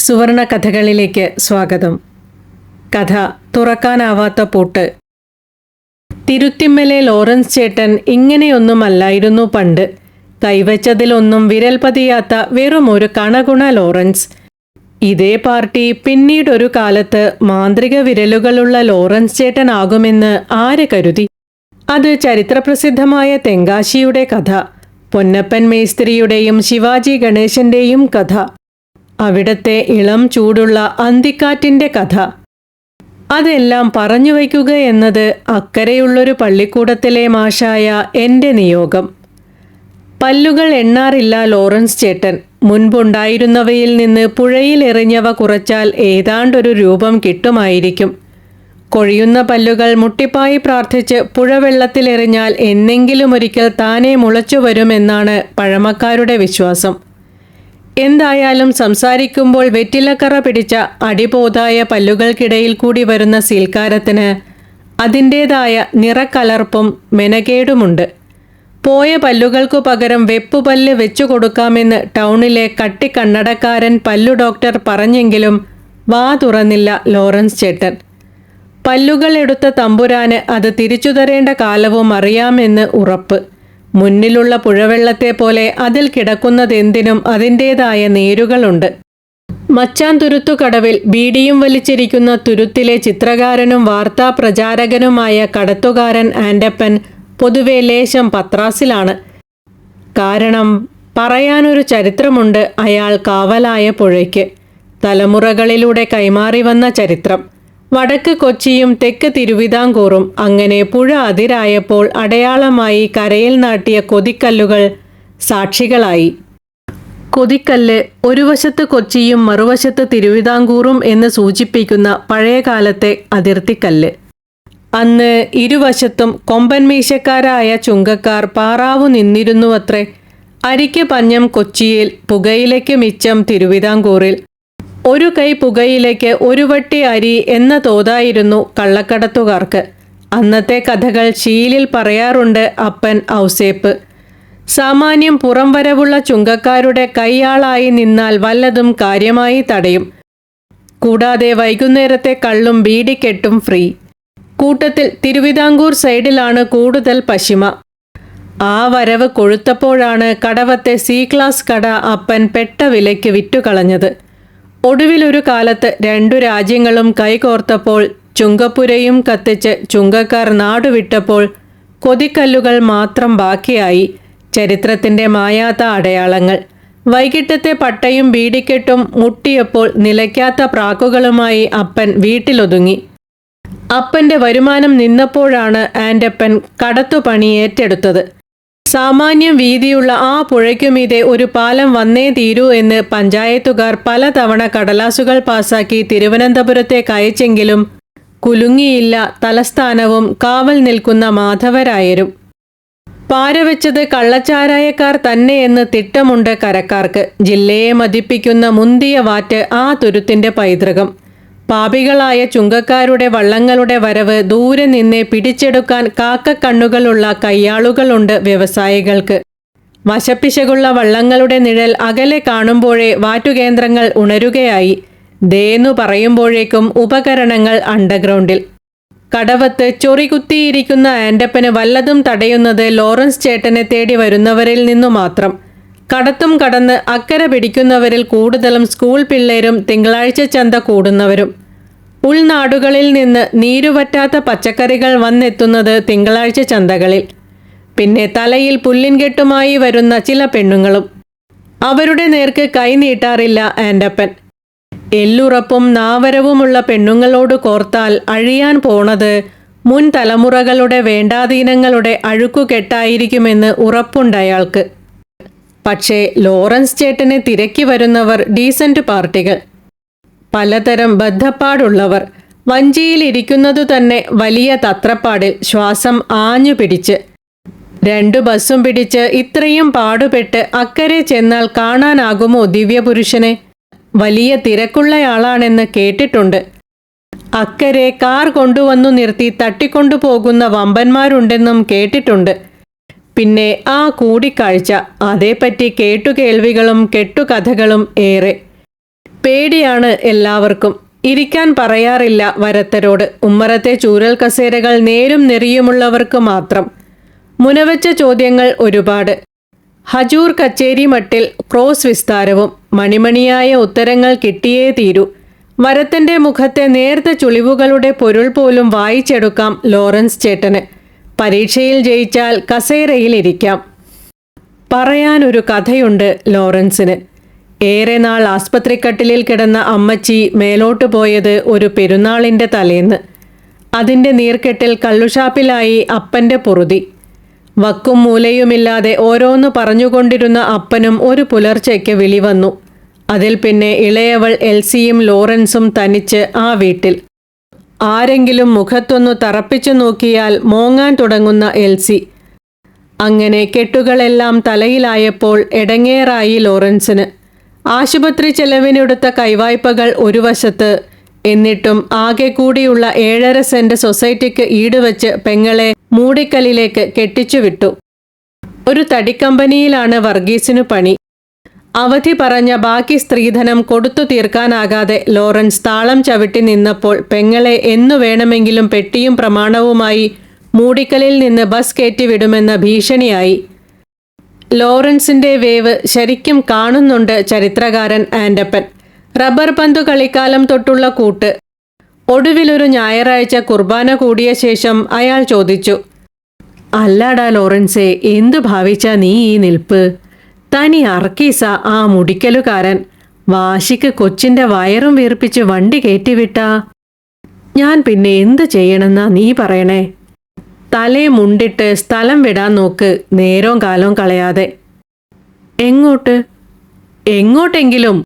സുവർണ കഥകളിലേക്ക് സ്വാഗതം. കഥ തുറക്കാനാവാത്ത പൂട്ട്. തിരുത്തിമ്മലെ ലോറൻസ് ചേട്ടൻ ഇങ്ങനെയൊന്നുമല്ലായിരുന്നു പണ്ട്. കൈവച്ചതിലൊന്നും വിരൽ പതിയാത്ത വെറുമൊരു കണകുണ ലോറൻസ്. ഇതേ പാർട്ടി പിന്നീടൊരു കാലത്ത് മാന്ത്രിക വിരലുകളുള്ള ലോറൻസ് ചേട്ടനാകുമെന്ന് ആര് കരുതി? അത് ചരിത്രപ്രസിദ്ധമായ തെങ്കാശിയുടെ കഥ, പൊന്നപ്പൻ മേസ്ത്രിയുടെയും ശിവാജി ഗണേശന്റെയും കഥ, അവിടത്തെ ഇളം ചൂടുള്ള അന്തിക്കാറ്റിൻ്റെ കഥ. അതെല്ലാം പറഞ്ഞു വയ്ക്കുക എന്നത് അക്കരെയുള്ളൊരു പള്ളിക്കൂടത്തിലെ മാഷായ എൻ്റെ നിയോഗം. പല്ലുകൾ എണ്ണാറില്ല ലോറൻസ് ചേട്ടൻ. മുൻപുണ്ടായിരുന്നവയിൽ നിന്ന് പുഴയിൽ എറിഞ്ഞവ കുറച്ചാൽ ഏതാണ്ടൊരു രൂപം കിട്ടുമായിരിക്കും. കൊഴിയുന്ന പല്ലുകൾ മുട്ടിപ്പായി പ്രാർത്ഥിച്ച് പുഴവെള്ളത്തിലെറിഞ്ഞാൽ എന്നെങ്കിലും ഒരിക്കൽ താനേ മുളച്ചു വരുമെന്നാണ് പഴമക്കാരുടെ വിശ്വാസം. എന്തായാലും സംസാരിക്കുമ്പോൾ വെറ്റിലക്കറ പിടിച്ച അടിപോതായ പല്ലുകൾക്കിടയിൽ കൂടി വരുന്ന സീൽക്കാരത്തിന് അതിൻ്റേതായ നിറക്കലർപ്പും മെനകേടുമുണ്ട്. പോയ പല്ലുകൾക്കു പകരം വെപ്പുപല്ല് വെച്ചു കൊടുക്കാമെന്ന് ടൗണിലെ കട്ടിക്കണ്ണടക്കാരൻ പല്ലു ഡോക്ടർ പറഞ്ഞെങ്കിലും വാ തുറന്നില്ല ലോറൻസ് ചേട്ടൻ. പല്ലുകൾ എടുത്ത തമ്പുരാന് അത് തിരിച്ചു തരേണ്ട കാലവും അറിയാമെന്ന് ഉറപ്പ്. മുന്നിലുള്ള പുഴവെള്ളത്തെ പോലെ അതിൽ കിടക്കുന്നതെന്തിനും അതിൻ്റേതായ നേരുകളുണ്ട്. മച്ചാൻ തുരുത്തുകടവിൽ ബീഡിയും വലിച്ചിരിക്കുന്ന തുരുത്തിലെ ചിത്രകാരനും വാർത്താ പ്രചാരകനുമായ കടത്തുകാരൻ ആൻഡപ്പൻ പൊതുവെ ലേശം പത്രാസിലാണ്. കാരണം പറയാനൊരു ചരിത്രമുണ്ട് അയാൾ കാവലായ പുഴയ്ക്ക്. തലമുറകളിലൂടെ കൈമാറി വന്ന ചരിത്രം. വടക്ക് കൊച്ചിയും തെക്ക് തിരുവിതാംകൂറും അങ്ങനെ പുഴ അതിരായപ്പോൾ അടയാളമായി കരയിൽ നാട്ടിയ കൊതിക്കല്ലുകൾ സാക്ഷികളായി. കൊതിക്കല്ല് ഒരു വശത്ത് കൊച്ചിയും മറുവശത്ത് തിരുവിതാംകൂറും എന്ന് സൂചിപ്പിക്കുന്ന പഴയകാലത്തെ അതിർത്തിക്കല്ല്. അന്ന് ഇരുവശത്തും കൊമ്പൻ മീശക്കാരായ ചുങ്കക്കാർ പാറാവു നിന്നിരുന്നുവത്രേ. അരിക്ക് പഞ്ഞം കൊച്ചിയിൽ, പുകയിലയ്ക്ക് മിച്ചം തിരുവിതാംകൂറിൽ. ഒരു കൈ പുകയിലേക്ക് ഒരു വട്ടി അരി എന്ന തോതായിരുന്നു കള്ളക്കടത്തുകാർക്ക്. അന്നത്തെ കഥകൾ ശീലിൽ പറയാറുണ്ട് അപ്പൻ ഔസേപ്പ്. സാമാന്യം പുറം വരവുള്ള ചുങ്കക്കാരുടെ കൈയാളായി നിന്നാൽ വല്ലതും കാര്യമായി തടയും. കൂടാതെ വൈകുന്നേരത്തെ കള്ളും ബീഡിക്കെട്ടും ഫ്രീ. കൂട്ടത്തിൽ തിരുവിതാംകൂർ സൈഡിലാണ് കൂടുതൽ പശിമ. ആ വരവ് കൊഴുത്തപ്പോഴാണ് കടവത്തെ സി ക്ലാസ് കട അപ്പൻ പെട്ട വിലയ്ക്ക് വിറ്റുകളഞ്ഞത്. ഒടുവിലൊരു കാലത്ത് രണ്ടു രാജ്യങ്ങളും കൈകോർത്തപ്പോൾ ചുങ്കപ്പുരയും കത്തിച്ച് ചുങ്കക്കാർ നാടുവിട്ടപ്പോൾ കൊതിക്കല്ലുകൾ മാത്രം ബാക്കിയായി. ചരിത്രത്തിൻ്റെ മായാത്ത അടയാളങ്ങൾ. വൈകിട്ടത്തെ പട്ടയും ബീഡിക്കെട്ടും മുട്ടിയപ്പോൾ നിലയ്ക്കാത്ത പ്രാക്കുകളുമായി അപ്പൻ വീട്ടിലൊതുങ്ങി. അപ്പൻ്റെ വരുമാനം നിന്നപ്പോഴാണ് ആൻഡപ്പൻ കടത്തുപണി ഏറ്റെടുത്തത്. സാമാന്യം വീതിയുള്ള ആ പുഴയ്ക്കുമീതെ ഒരു പാലം വന്നേ തീരൂ എന്ന് പഞ്ചായത്തുകാർ പലതവണ കടലാസുകൾ പാസാക്കി തിരുവനന്തപുരത്തേക്ക് അയച്ചെങ്കിലും കുലുങ്ങിയില്ല തലസ്ഥാനവും കാവൽ നിൽക്കുന്ന മാധവരായരും. പാരവെച്ചത് കള്ളച്ചാരായക്കാർ തന്നെയെന്ന് തിട്ടമുണ്ട് കരക്കാർക്ക്. ജില്ലയെ മതിപ്പിക്കുന്ന മുന്തിയ വാറ്റ് ആ തുരുത്തിൻ്റെ പൈതൃകം. പാപികളായ ചുങ്കക്കാരുടെ വള്ളങ്ങളുടെ വരവ് ദൂരെ നിന്നേ പിടിച്ചെടുക്കാൻ കാക്കക്കണ്ണുകളുള്ള കയ്യാളുകളുണ്ട് വ്യവസായികൾക്ക്. വശപ്പിശകുള്ള വള്ളങ്ങളുടെ നിഴൽ അകലെ കാണുമ്പോഴേ വാറ്റുകേന്ദ്രങ്ങൾ ഉണരുകയായി. ദേന്നു പറയുമ്പോഴേക്കും ഉപകരണങ്ങൾ അണ്ടർഗ്രൗണ്ടിൽ. കടവത്ത് ചൊറികുത്തിയിരിക്കുന്ന ആൻഡപ്പന് വല്ലതും തടയുന്നത് ലോറൻസ് ചേട്ടനെ തേടി വരുന്നവരിൽ നിന്നു മാത്രം. കടത്തും കടന്ന് അക്കരെ പിടിക്കുന്നവരിൽ കൂടുതലും സ്കൂൾ പിള്ളേരും തിങ്കളാഴ്ച ചന്ത കൂടുന്നവരും. ഉൾനാടുകളിൽ നിന്ന് നീരുവറ്റാത്ത പച്ചക്കറികൾ വന്നെത്തുന്നത് തിങ്കളാഴ്ച ചന്തകളിൽ. പിന്നെ തലയിൽ പുല്ലിൻകെട്ടുമായി വരുന്ന ചില പെണ്ണുങ്ങളും. അവരുടെ നേർക്ക് കൈ നീട്ടാറില്ല ആൻഡപ്പൻ. എല്ലുറപ്പും നാവരവുമുള്ള പെണ്ണുങ്ങളോട് കോർത്താൽ അഴിയാൻ പോണത് മുൻ തലമുറകളുടെ വേണ്ടാധീനങ്ങളുടെ അഴുക്കുകെട്ടായിരിക്കുമെന്ന് ഉറപ്പുണ്ടയാൾക്ക്. പക്ഷേ ലോറൻസ് ചേട്ടനെ തിരക്കി വരുന്നവർ ഡീസന്റ് പാർട്ടികൾ. പലതരം ബദ്ധപ്പാടുള്ളവർ. വഞ്ചിയിലിരിക്കുന്നതു തന്നെ വലിയ തത്രപ്പാടിൽ, ശ്വാസം ആഞ്ഞു പിടിച്ച്. 2 ബസ്സും പിടിച്ച് ഇത്രയും പാടുപെട്ട് അക്കരെ ചെന്നാൽ കാണാനാകുമോ ദിവ്യപുരുഷനെ? വലിയ തിരക്കുള്ളയാളാണെന്ന് കേട്ടിട്ടുണ്ട്. അക്കരെ കാർ കൊണ്ടുവന്നു നിർത്തി തട്ടിക്കൊണ്ടുപോകുന്ന വമ്പന്മാരുണ്ടെന്നും കേട്ടിട്ടുണ്ട്. പിന്നെ ആ കൂടിക്കാഴ്ച, അതേപ്പറ്റി കേട്ടുകേൾവികളും കെട്ടുകഥകളും ഏറെ. പേടിയാണ് എല്ലാവർക്കും. ഇരിക്കാൻ പറയാറില്ല വരത്തരോട്. ഉമ്മറത്തെ ചൂരൽ കസേരകൾ നേരും നെറിയുമുള്ളവർക്ക് മാത്രം. മുനവച്ച ചോദ്യങ്ങൾ ഒരുപാട്. ഹജൂർ കച്ചേരി മട്ടിൽ ക്രോസ് വിസ്താരവും. മണിമണിയായ ഉത്തരങ്ങൾ കിട്ടിയേ തീരൂ. വരത്തൻ്റെ മുഖത്തെ നേർത്ത ചുളിവുകളുടെ പൊരുൾ പോലും വായിച്ചെടുക്കാം ലോറൻസ് ചേട്ടന്. പരീക്ഷയിൽ ജയിച്ചാൽ കസേരയിൽ ഇരിക്കാം. പറയാനൊരു കഥയുണ്ട് ലോറൻസിന്. ഏറെ നാൾ ആസ്പത്രിക്കട്ടിലിൽ കിടന്ന അമ്മച്ചി മേലോട്ട് പോയത് ഒരു പെരുന്നാളിൻ്റെ തലേന്ന്. അതിൻ്റെ നീർക്കെട്ടിൽ കള്ളുഷാപ്പിലായി അപ്പൻ്റെ പൊറുതി. വക്കും മൂലയുമില്ലാതെ ഓരോന്ന് പറഞ്ഞുകൊണ്ടിരുന്ന അപ്പനും ഒരു പുലർച്ചയ്ക്ക് വിളി വന്നു. അതിൽ പിന്നെ ഇളയവൾ എൽസിയും ലോറൻസും തനിച്ച് ആ വീട്ടിൽ. ആരെങ്കിലും മുഖത്തൊന്നു തറപ്പിച്ചു നോക്കിയാൽ മോങ്ങാൻ തുടങ്ങുന്ന എൽസി. അങ്ങനെ കെട്ടുകളെല്ലാം തലയിലായപ്പോൾ എടങ്ങേറായി ലോറൻസിന്. ആശുപത്രി ചെലവിനെടുത്ത കൈവായ്പകൾ ഒരു വശത്ത്. എന്നിട്ടും ആകെ കൂടിയുള്ള 7.5 സെന്റ് സൊസൈറ്റിക്ക് ഈടുവച്ച് പെങ്ങളെ മൂടിക്കലിലേക്ക് കെട്ടിച്ചുവിട്ടു. ഒരു തടിക്കമ്പനിയിലാണ് വർഗീസിനു പണി. അവധി പറഞ്ഞ ബാക്കി സ്ത്രീധനം കൊടുത്തു തീർക്കാനാകാതെ ലോറൻസ് താളം ചവിട്ടി നിന്നപ്പോൾ പെങ്ങളെ എന്നു വേണമെങ്കിലും പെട്ടിയും പ്രമാണവുമായി മൂടിക്കലിൽ നിന്ന് ബസ് കയറ്റിവിടുമെന്ന ഭീഷണിയായി. ലോറൻസിന്റെ വേവ് ശരിക്കും കാണുന്നുണ്ട് ചരിത്രകാരൻ ആൻഡപ്പൻ. റബ്ബർ പന്തു കളിക്കാലം തൊട്ടുള്ള കൂട്ട്. ഒടുവിലൊരു ഞായറാഴ്ച കുർബാന കൂടിയ ശേഷം അയാൾ ചോദിച്ചു, അല്ലാടാ ലോറൻസേ, എന്തു ഭാവിച്ചാ നീ ഈ നിൽപ്പ്? തനി അർക്കീസ ആ മുടിക്കലുകാരൻ. വാശിക്ക് കൊച്ചിന്റെ വയറും വീർപ്പിച്ച് വണ്ടി കയറ്റിവിട്ടാ ഞാൻ പിന്നെ എന്ത് ചെയ്യണമെന്നാ നീ പറയണേ? തലേ മുണ്ടിട്ട് സ്ഥലം വിടാൻ നോക്ക്, നേരവും കാലവും കളയാതെ. എങ്ങോട്ട്? എങ്ങോട്ടെങ്കിലും.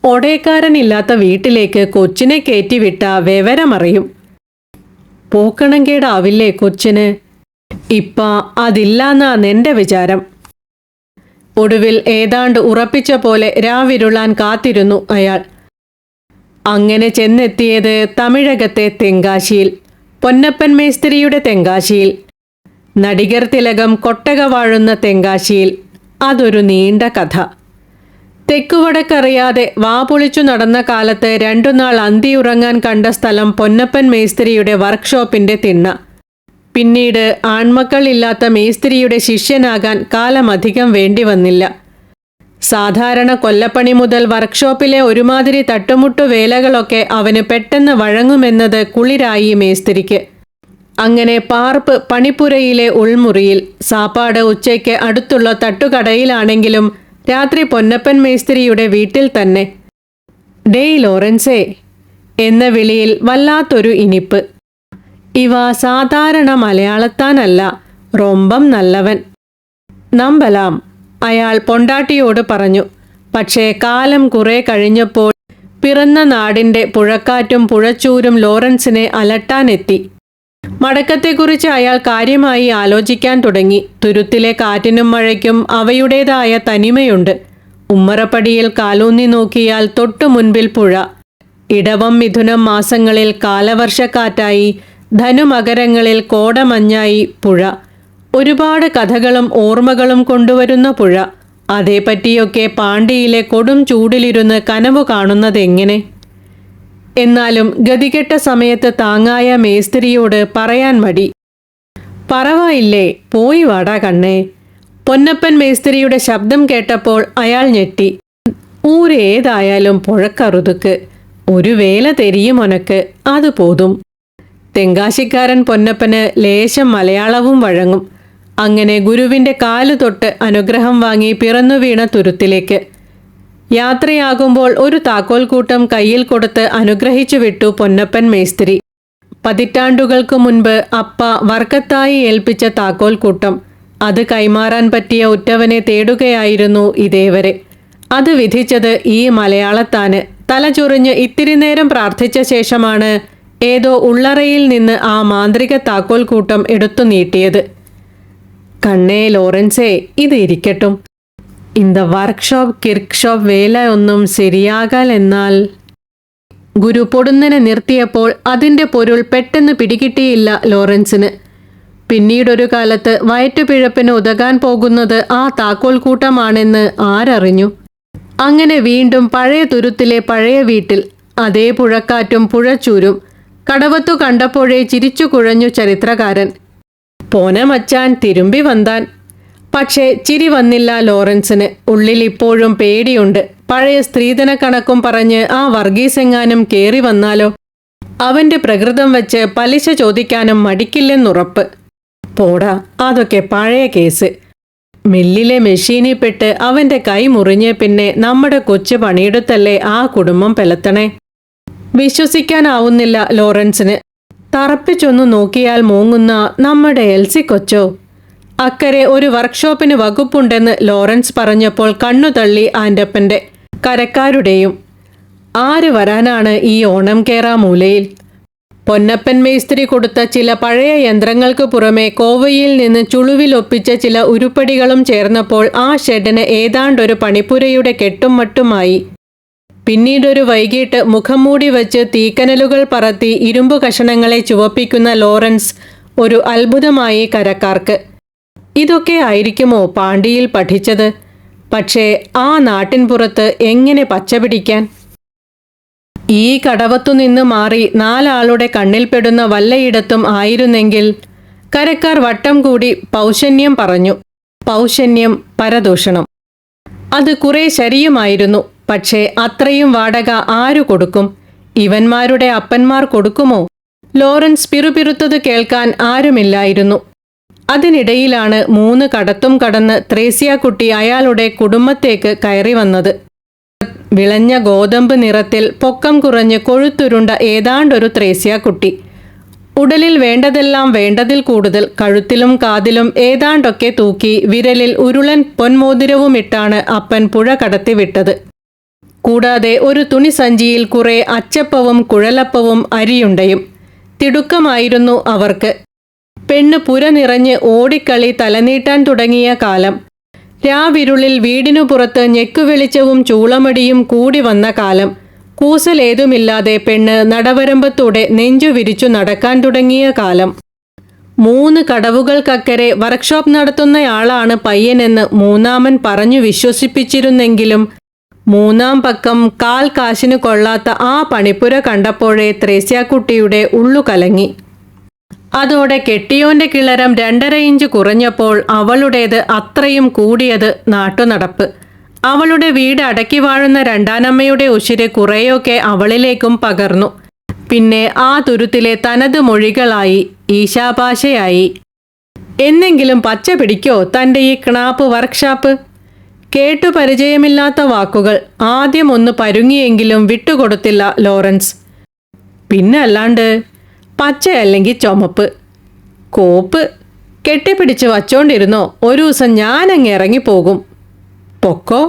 ഒടേക്കാരനില്ലാത്ത വീട്ടിലേക്ക് കൊച്ചിനെ കയറ്റിവിട്ട വിവരമറിയും. പോക്കണം കേടാവില്ലേ കൊച്ചിന്? ഇപ്പ അതില്ലാന്നാ നിന്റെ വിചാരം. ഒടുവിൽ ഏതാണ്ട് ഉറപ്പിച്ച പോലെ രാവിരുളാൻ കാത്തിരുന്നു അയാൾ. അങ്ങനെ ചെന്നെത്തിയത് തമിഴകത്തെ തെങ്കാശിയിൽ, പൊന്നപ്പൻ മേസ്തിരിയുടെ തെങ്കാശിയിൽ. നടികർ തിലകം കൊട്ടക വാഴുന്ന തെങ്കാശിയിൽ. അതൊരു നീണ്ട കഥ. തെക്കുവടക്കറിയാതെ വാപൊളിച്ചു നടന്ന കാലത്ത് 2 നാൾ അന്തിയുറങ്ങാൻ കണ്ട സ്ഥലം പൊന്നപ്പൻ മേസ്തിരിയുടെ വർക്ക്ഷോപ്പിന്റെ തിണ്ണ. പിന്നീട് ആൺമക്കളില്ലാത്ത മേസ്തിരിയുടെ ശിഷ്യനാകാൻ കാലമധികം വേണ്ടി വന്നില്ല. സാധാരണ കൊല്ലപ്പണി മുതൽ വർക്ക്ഷോപ്പിലെ ഒരുമാതിരി തട്ടുമുട്ടു വേലകളൊക്കെ അവന് പെട്ടെന്ന് വഴങ്ങുമെന്നത് കുളിരായി മേസ്തിരിക്ക്. അങ്ങനെ പാർപ്പ് പണിപ്പുരയിലെ ഉൾമുറിയിൽ, സാപ്പാട് ഉച്ചയ്ക്ക് അടുത്തുള്ള തട്ടുകടയിലാണെങ്കിലും രാത്രി പൊന്നപ്പൻ മേസ്തിരിയുടെ വീട്ടിൽ തന്നെ. ഡേയ് ലോറൻസേ എന്ന വിളിയിൽ വല്ലാത്തൊരു ഇനിപ്പ്. ഇവ സാധാരണ മലയാളത്താനല്ല, റൊമ്പം നല്ലവൻ. നമ്പലാം, അയാൾ പൊണ്ടാട്ടിയോട് പറഞ്ഞു. പക്ഷേ കാലം കുറെ കഴിഞ്ഞപ്പോൾ പിറന്ന നാടിൻ്റെ പുഴക്കാറ്റും പുഴച്ചൂരും ലോറൻസിനെ അലട്ടാനെത്തി. മടക്കത്തെക്കുറിച്ച് അയാൾ കാര്യമായി ആലോചിക്കാൻ തുടങ്ങി. തുരുത്തിലെ കാറ്റിനും മഴയ്ക്കും അവയുടേതായ തനിമയുണ്ട്. ഉമ്മറപ്പടിയിൽ കാലൂന്നി നോക്കിയാൽ തൊട്ടു മുൻപിൽ പുഴ. ഇടവം മിഥുനം മാസങ്ങളിൽ കാലവർഷക്കാറ്റായി, ധനുമകരങ്ങളിൽ കോടമഞ്ഞായി പുഴ. ഒരുപാട് കഥകളും ഓർമ്മകളും കൊണ്ടുവരുന്ന പുഴ. അതേപ്പറ്റിയൊക്കെ പാണ്ടിയിലെ കൊടും ചൂടിലിരുന്ന് കനവു കാണുന്നതെങ്ങനെ? എന്നാലും ഗതികെട്ട സമയത്ത് താങ്ങായ മേസ്തിരിയോട് പറയാൻ മടി. പറവായില്ലേ, പോയി വാടാ കണ്ണേ. പൊന്നപ്പൻ മേസ്തിരിയുടെ ശബ്ദം കേട്ടപ്പോൾ അയാൾ ഞെട്ടി. ഊരേതായാലും പുഴക്കറുതുക്ക്, ഒരു വേല തെരിയും ഒനക്ക്, അത് പോതും. തെങ്കാശിക്കാരൻ പൊന്നപ്പന് ലേശം മലയാളവും വഴങ്ങും. അങ്ങനെ ഗുരുവിൻ്റെ കാലു തൊട്ട് അനുഗ്രഹം വാങ്ങി പിറന്നു വീണ തുരുത്തിലേക്ക്. യാത്രയാകുമ്പോൾ ഒരു താക്കോൽ കൂട്ടം കയ്യിൽ കൊടുത്ത് അനുഗ്രഹിച്ചു വിട്ടു പൊന്നപ്പൻ മേസ്തിരി. പതിറ്റാണ്ടുകൾക്ക് മുൻപ് അപ്പ വർക്കത്തായി ഏൽപ്പിച്ച താക്കോൽ കൂട്ടം. അത് കൈമാറാൻ പറ്റിയ ഉറ്റവനെ തേടുകയായിരുന്നു ഇതേവരെ. അത് വിധിച്ചത് ഈ മലയാളത്താന്. തലചൊറിഞ്ഞ് ഇത്തിരി നേരം പ്രാർത്ഥിച്ച ശേഷമാണ് ഏതോ ഉള്ളറയിൽ നിന്ന് ആ മാന്ത്രിക താക്കോൽ കൂട്ടം എടുത്തു നീട്ടിയത്. കണ്ണേ ലോറൻസേ, ഇത് ഇരിക്കട്ടും. இந்த വർക്ക്ഷോപ്പ് കിർക്ക് വേല ഒന്നും ശരിയാകാൽ എന്നാൽ. ഗുരു പൊടുന്നനെ നിർത്തിയപ്പോൾ അതിൻ്റെ പൊരുൾ പെട്ടെന്ന് പിടികിട്ടിയില്ല ലോറൻസിന്. പിന്നീടൊരു കാലത്ത് വയറ്റുപിഴപ്പിന് ഉതകാൻ പോകുന്നത് ആ താക്കോൽ കൂട്ടമാണെന്ന് ആരറിഞ്ഞു? അങ്ങനെ വീണ്ടും പഴയ തുരുത്തിലെ പഴയ വീട്ടിൽ അതേ പുഴക്കാറ്റും പുഴച്ചൂരും. കടവത്തു കണ്ടപ്പോഴേ ചിരിച്ചു കുഴഞ്ഞു ചരിത്രകാരൻ. പോന മച്ചാൻ തിരുമ്പി വന്താൻ. പക്ഷേ ചിരി വന്നില്ല ലോറൻസിന്. ഉള്ളിൽ ഇപ്പോഴും പേടിയുണ്ട്. പഴയ സ്ത്രീധന കണക്കും പറഞ്ഞ് ആ വർഗീസെങ്ങാനും കേറി വന്നാലോ? അവന്റെ പ്രകൃതം വെച്ച് പലിശ ചോദിക്കാനും മടിക്കില്ലെന്നുറപ്പ്. പോടാ, അതൊക്കെ പഴയ കേസ്. മില്ലിലെ മെഷീനിൽ പെട്ട് അവന്റെ കൈ മുറിഞ്ഞ് പിന്നെ നമ്മുടെ കൊച്ചു പണിയെടുത്തല്ലേ ആ കുടുംബം പെലത്തണേ. വിശ്വസിക്കാനാവുന്നില്ല ലോറൻസിന്. തറപ്പിച്ചൊന്നു നോക്കിയാൽ മൂങ്ങുന്ന നമ്മുടെ എൽസി കൊച്ചോ? അക്കരെ ഒരു വർക്ക്ഷോപ്പിന് വകുപ്പുണ്ടെന്ന് ലോറൻസ് പറഞ്ഞപ്പോൾ കണ്ണു തള്ളി ആൻ്റപ്പൻ്റെ. കരക്കാരുടെയും. ആര് വരാനാണ് ഈ ഓണം കേറാ മൂലയിൽ? പൊന്നപ്പൻ മേസ്ത്രി കൊടുത്ത ചില പഴയ യന്ത്രങ്ങൾക്ക് പുറമെ കോവയിൽ നിന്ന് ചുളുവിലൊപ്പിച്ച ചില ഉരുപ്പടികളും ചേർന്നപ്പോൾ ആ ഷെഡിന് ഏതാണ്ടൊരു പണിപ്പുരയുടെ കെട്ടും മട്ടുമായി. പിന്നീടൊരു വൈകിട്ട് മുഖം മൂടി വച്ച് തീക്കനലുകൾ പറത്തി ഇരുമ്പു കഷണങ്ങളെ ചുവപ്പിക്കുന്ന ലോറൻസ് ഒരു അത്ഭുതമായി കരക്കാർക്ക്. ഇതൊക്കെ ആയിരിക്കുമോ പാണ്ടിയിൽ പഠിച്ചത്? പക്ഷേ ആ നാട്ടിൻപുറത്ത് എങ്ങനെ പച്ചപിടിക്കാൻ? ഈ കടവത്തുനിന്ന് മാറി നാലാളുടെ കണ്ണിൽപ്പെടുന്ന വല്ലയിടത്തും ആയിരുന്നെങ്കിൽ. കരക്കാർ വട്ടം കൂടി പൗശന്യം പറഞ്ഞു. പൗശന്യം, പരദൂഷണം. അത് കുറെ ശരിയുമായിരുന്നു. പക്ഷേ അത്രയും വാടക ആരു കൊടുക്കും? ഇവന്മാരുടെ അപ്പന്മാർ കൊടുക്കുമോ? ലോറൻസ് പിറുപിറുത്തത് കേൾക്കാൻ ആരുമില്ലായിരുന്നു. അതിനിടയിലാണ് 3 കടത്തും കടന്ന് ത്രേസ്യാക്കുട്ടി അയാളുടെ കുടുംബത്തേക്ക് കയറി വന്നത്. വിളഞ്ഞ ഗോതമ്പ് നിറത്തിൽ പൊക്കം കുറഞ്ഞ് കൊഴുത്തുരുണ്ട ഏതാണ്ടൊരു ത്രേസ്യാക്കുട്ടി. ഉടലിൽ വേണ്ടതെല്ലാം വേണ്ടതിൽ കൂടുതൽ കഴുത്തിലും കാതിലും ഏതാണ്ടൊക്കെ തൂക്കി വിരലിൽ ഉരുളൻ പൊന്മോതിരവുമിട്ടാണ് അപ്പൻ പുഴ കടത്തിവിട്ടത്. കൂടാതെ ഒരു തുണിസഞ്ചിയിൽ കുറെ അച്ചപ്പവും കുഴലപ്പവും അരിയുണ്ടയും. തിടുക്കമായിരുന്നു അവർക്ക്. പെണ്ണ് പുര നിറഞ്ഞ് ഓടിക്കളി തലനീട്ടാൻ തുടങ്ങിയ കാലം. രാവിരുളിൽ വീടിനു പുറത്ത് ഞെക്കുവെളിച്ചവും ചൂളമടിയും കൂടി വന്ന കാലം. കൂസലേതുമില്ലാതെ പെണ്ണ് നടവരമ്പത്തൂടെ നെഞ്ചു വിരിച്ചു നടക്കാൻ തുടങ്ങിയ കാലം. 3 കടവുകൾക്കക്കരെ വർക്ക്ഷോപ്പ് നടത്തുന്നയാളാണ് പയ്യനെന്ന് മൂന്നാമൻ പറഞ്ഞു വിശ്വസിപ്പിച്ചിരുന്നെങ്കിലും 3-ാം പക്കം കാൽ കാശിനു കൊള്ളാത്ത ആ പണിപ്പുര കണ്ടപ്പോഴേ ത്രേസ്യാക്കുട്ടിയുടെ ഉള്ളു കലങ്ങി. അതോടെ കെട്ടിയോന്റെ കിളരം 2.5 ഇഞ്ച് കുറഞ്ഞപ്പോൾ അവളുടേത് അത്രയും കൂടിയത് നാട്ടുനടപ്പ്. അവളുടെ വീട് അടക്കി വാഴുന്ന രണ്ടാനമ്മയുടെ ഉശിര് കുറേയൊക്കെ അവളിലേക്കും പകർന്നു. പിന്നെ ആ തുരുത്തിലെ തനത് മൊഴികളായി, ഈശാഭാഷയായി. എന്നെങ്കിലും പച്ച പിടിക്കോ തൻ്റെ ഈ ക്ണാപ്പ് വർക്ക്ഷോപ്പ്? കേട്ടു പരിചയമില്ലാത്ത വാക്കുകൾ. ആദ്യം ഒന്ന് പരുങ്ങിയെങ്കിലും വിട്ടുകൊടുത്തില്ല ലോറൻസ്. പിന്നല്ലാണ്ട് പച്ചയല്ലെങ്കിൽ ചുമപ്പ്. കോപ്പ് കെട്ടിപ്പിടിച്ച് വച്ചോണ്ടിരുന്നോ, ഒരു ദിവസം ഞാനങ്ങ് ഇറങ്ങിപ്പോകും. പൊക്കോ,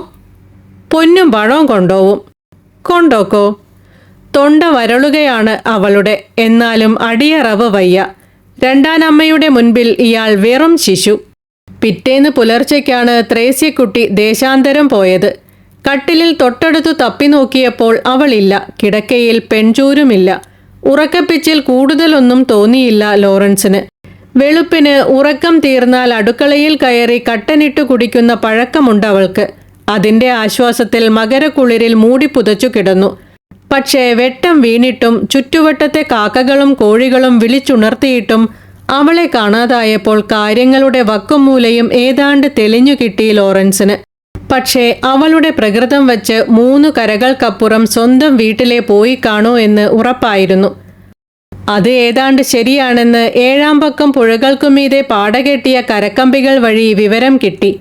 പൊന്നും പണവും കൊണ്ടോവും. കൊണ്ടോക്കോ. തൊണ്ട വരളുകയാണ് അവളുടെ. എന്നാലും അടിയറവ് വയ്യ. രണ്ടാനമ്മയുടെ മുൻപിൽ ഇയാൾ വെറും ശിശു. പിറ്റേന്ന് പുലർച്ചയ്ക്കാണ് ത്രേസ്യക്കുട്ടി ദേശാന്തരം പോയത്. കട്ടിലിൽ തൊട്ടടുത്തു തപ്പി നോക്കിയപ്പോൾ അവളില്ല. കിടക്കയിൽ പെൺചൂരുമില്ല. ഉറക്കപ്പിച്ചിൽ കൂടുതലൊന്നും തോന്നിയില്ല ലോറൻസിന്. വെളുപ്പിന് ഉറക്കം തീർന്നാൽ അടുക്കളയിൽ കയറി കട്ടനിട്ടു കുടിക്കുന്ന പഴക്കമുണ്ടവൾക്ക്. അതിൻ്റെ ആശ്വാസത്തിൽ മകരക്കുളിരിൽ മൂടി പുതച്ചു കിടന്നു. പക്ഷേ വെട്ടം വീണിട്ടും ചുറ്റുവട്ടത്തെ കാക്കകളും കോഴികളും വിളിച്ചുണർത്തിയിട്ടും അവളെ കാണാതായപ്പോൾ കാര്യങ്ങളുടെ വക്കുമൂലയും ഏതാണ്ട് തെളിഞ്ഞു കിട്ടി ലോറൻസിന്. പക്ഷേ അവളുടെ പ്രകൃതം വച്ച് 3 കരകൾക്കപ്പുറം സ്വന്തം വീട്ടിലെ പോയി കാണൂ എന്ന് ഉറപ്പായിരുന്നു. അത് ഏതാണ്ട് ശരിയാണെന്ന് 7-ാം പക്കം പുഴകൾക്കുമീതെ പാടകെട്ടിയ കരക്കമ്പികൾ വഴി വിവരം കിട്ടി.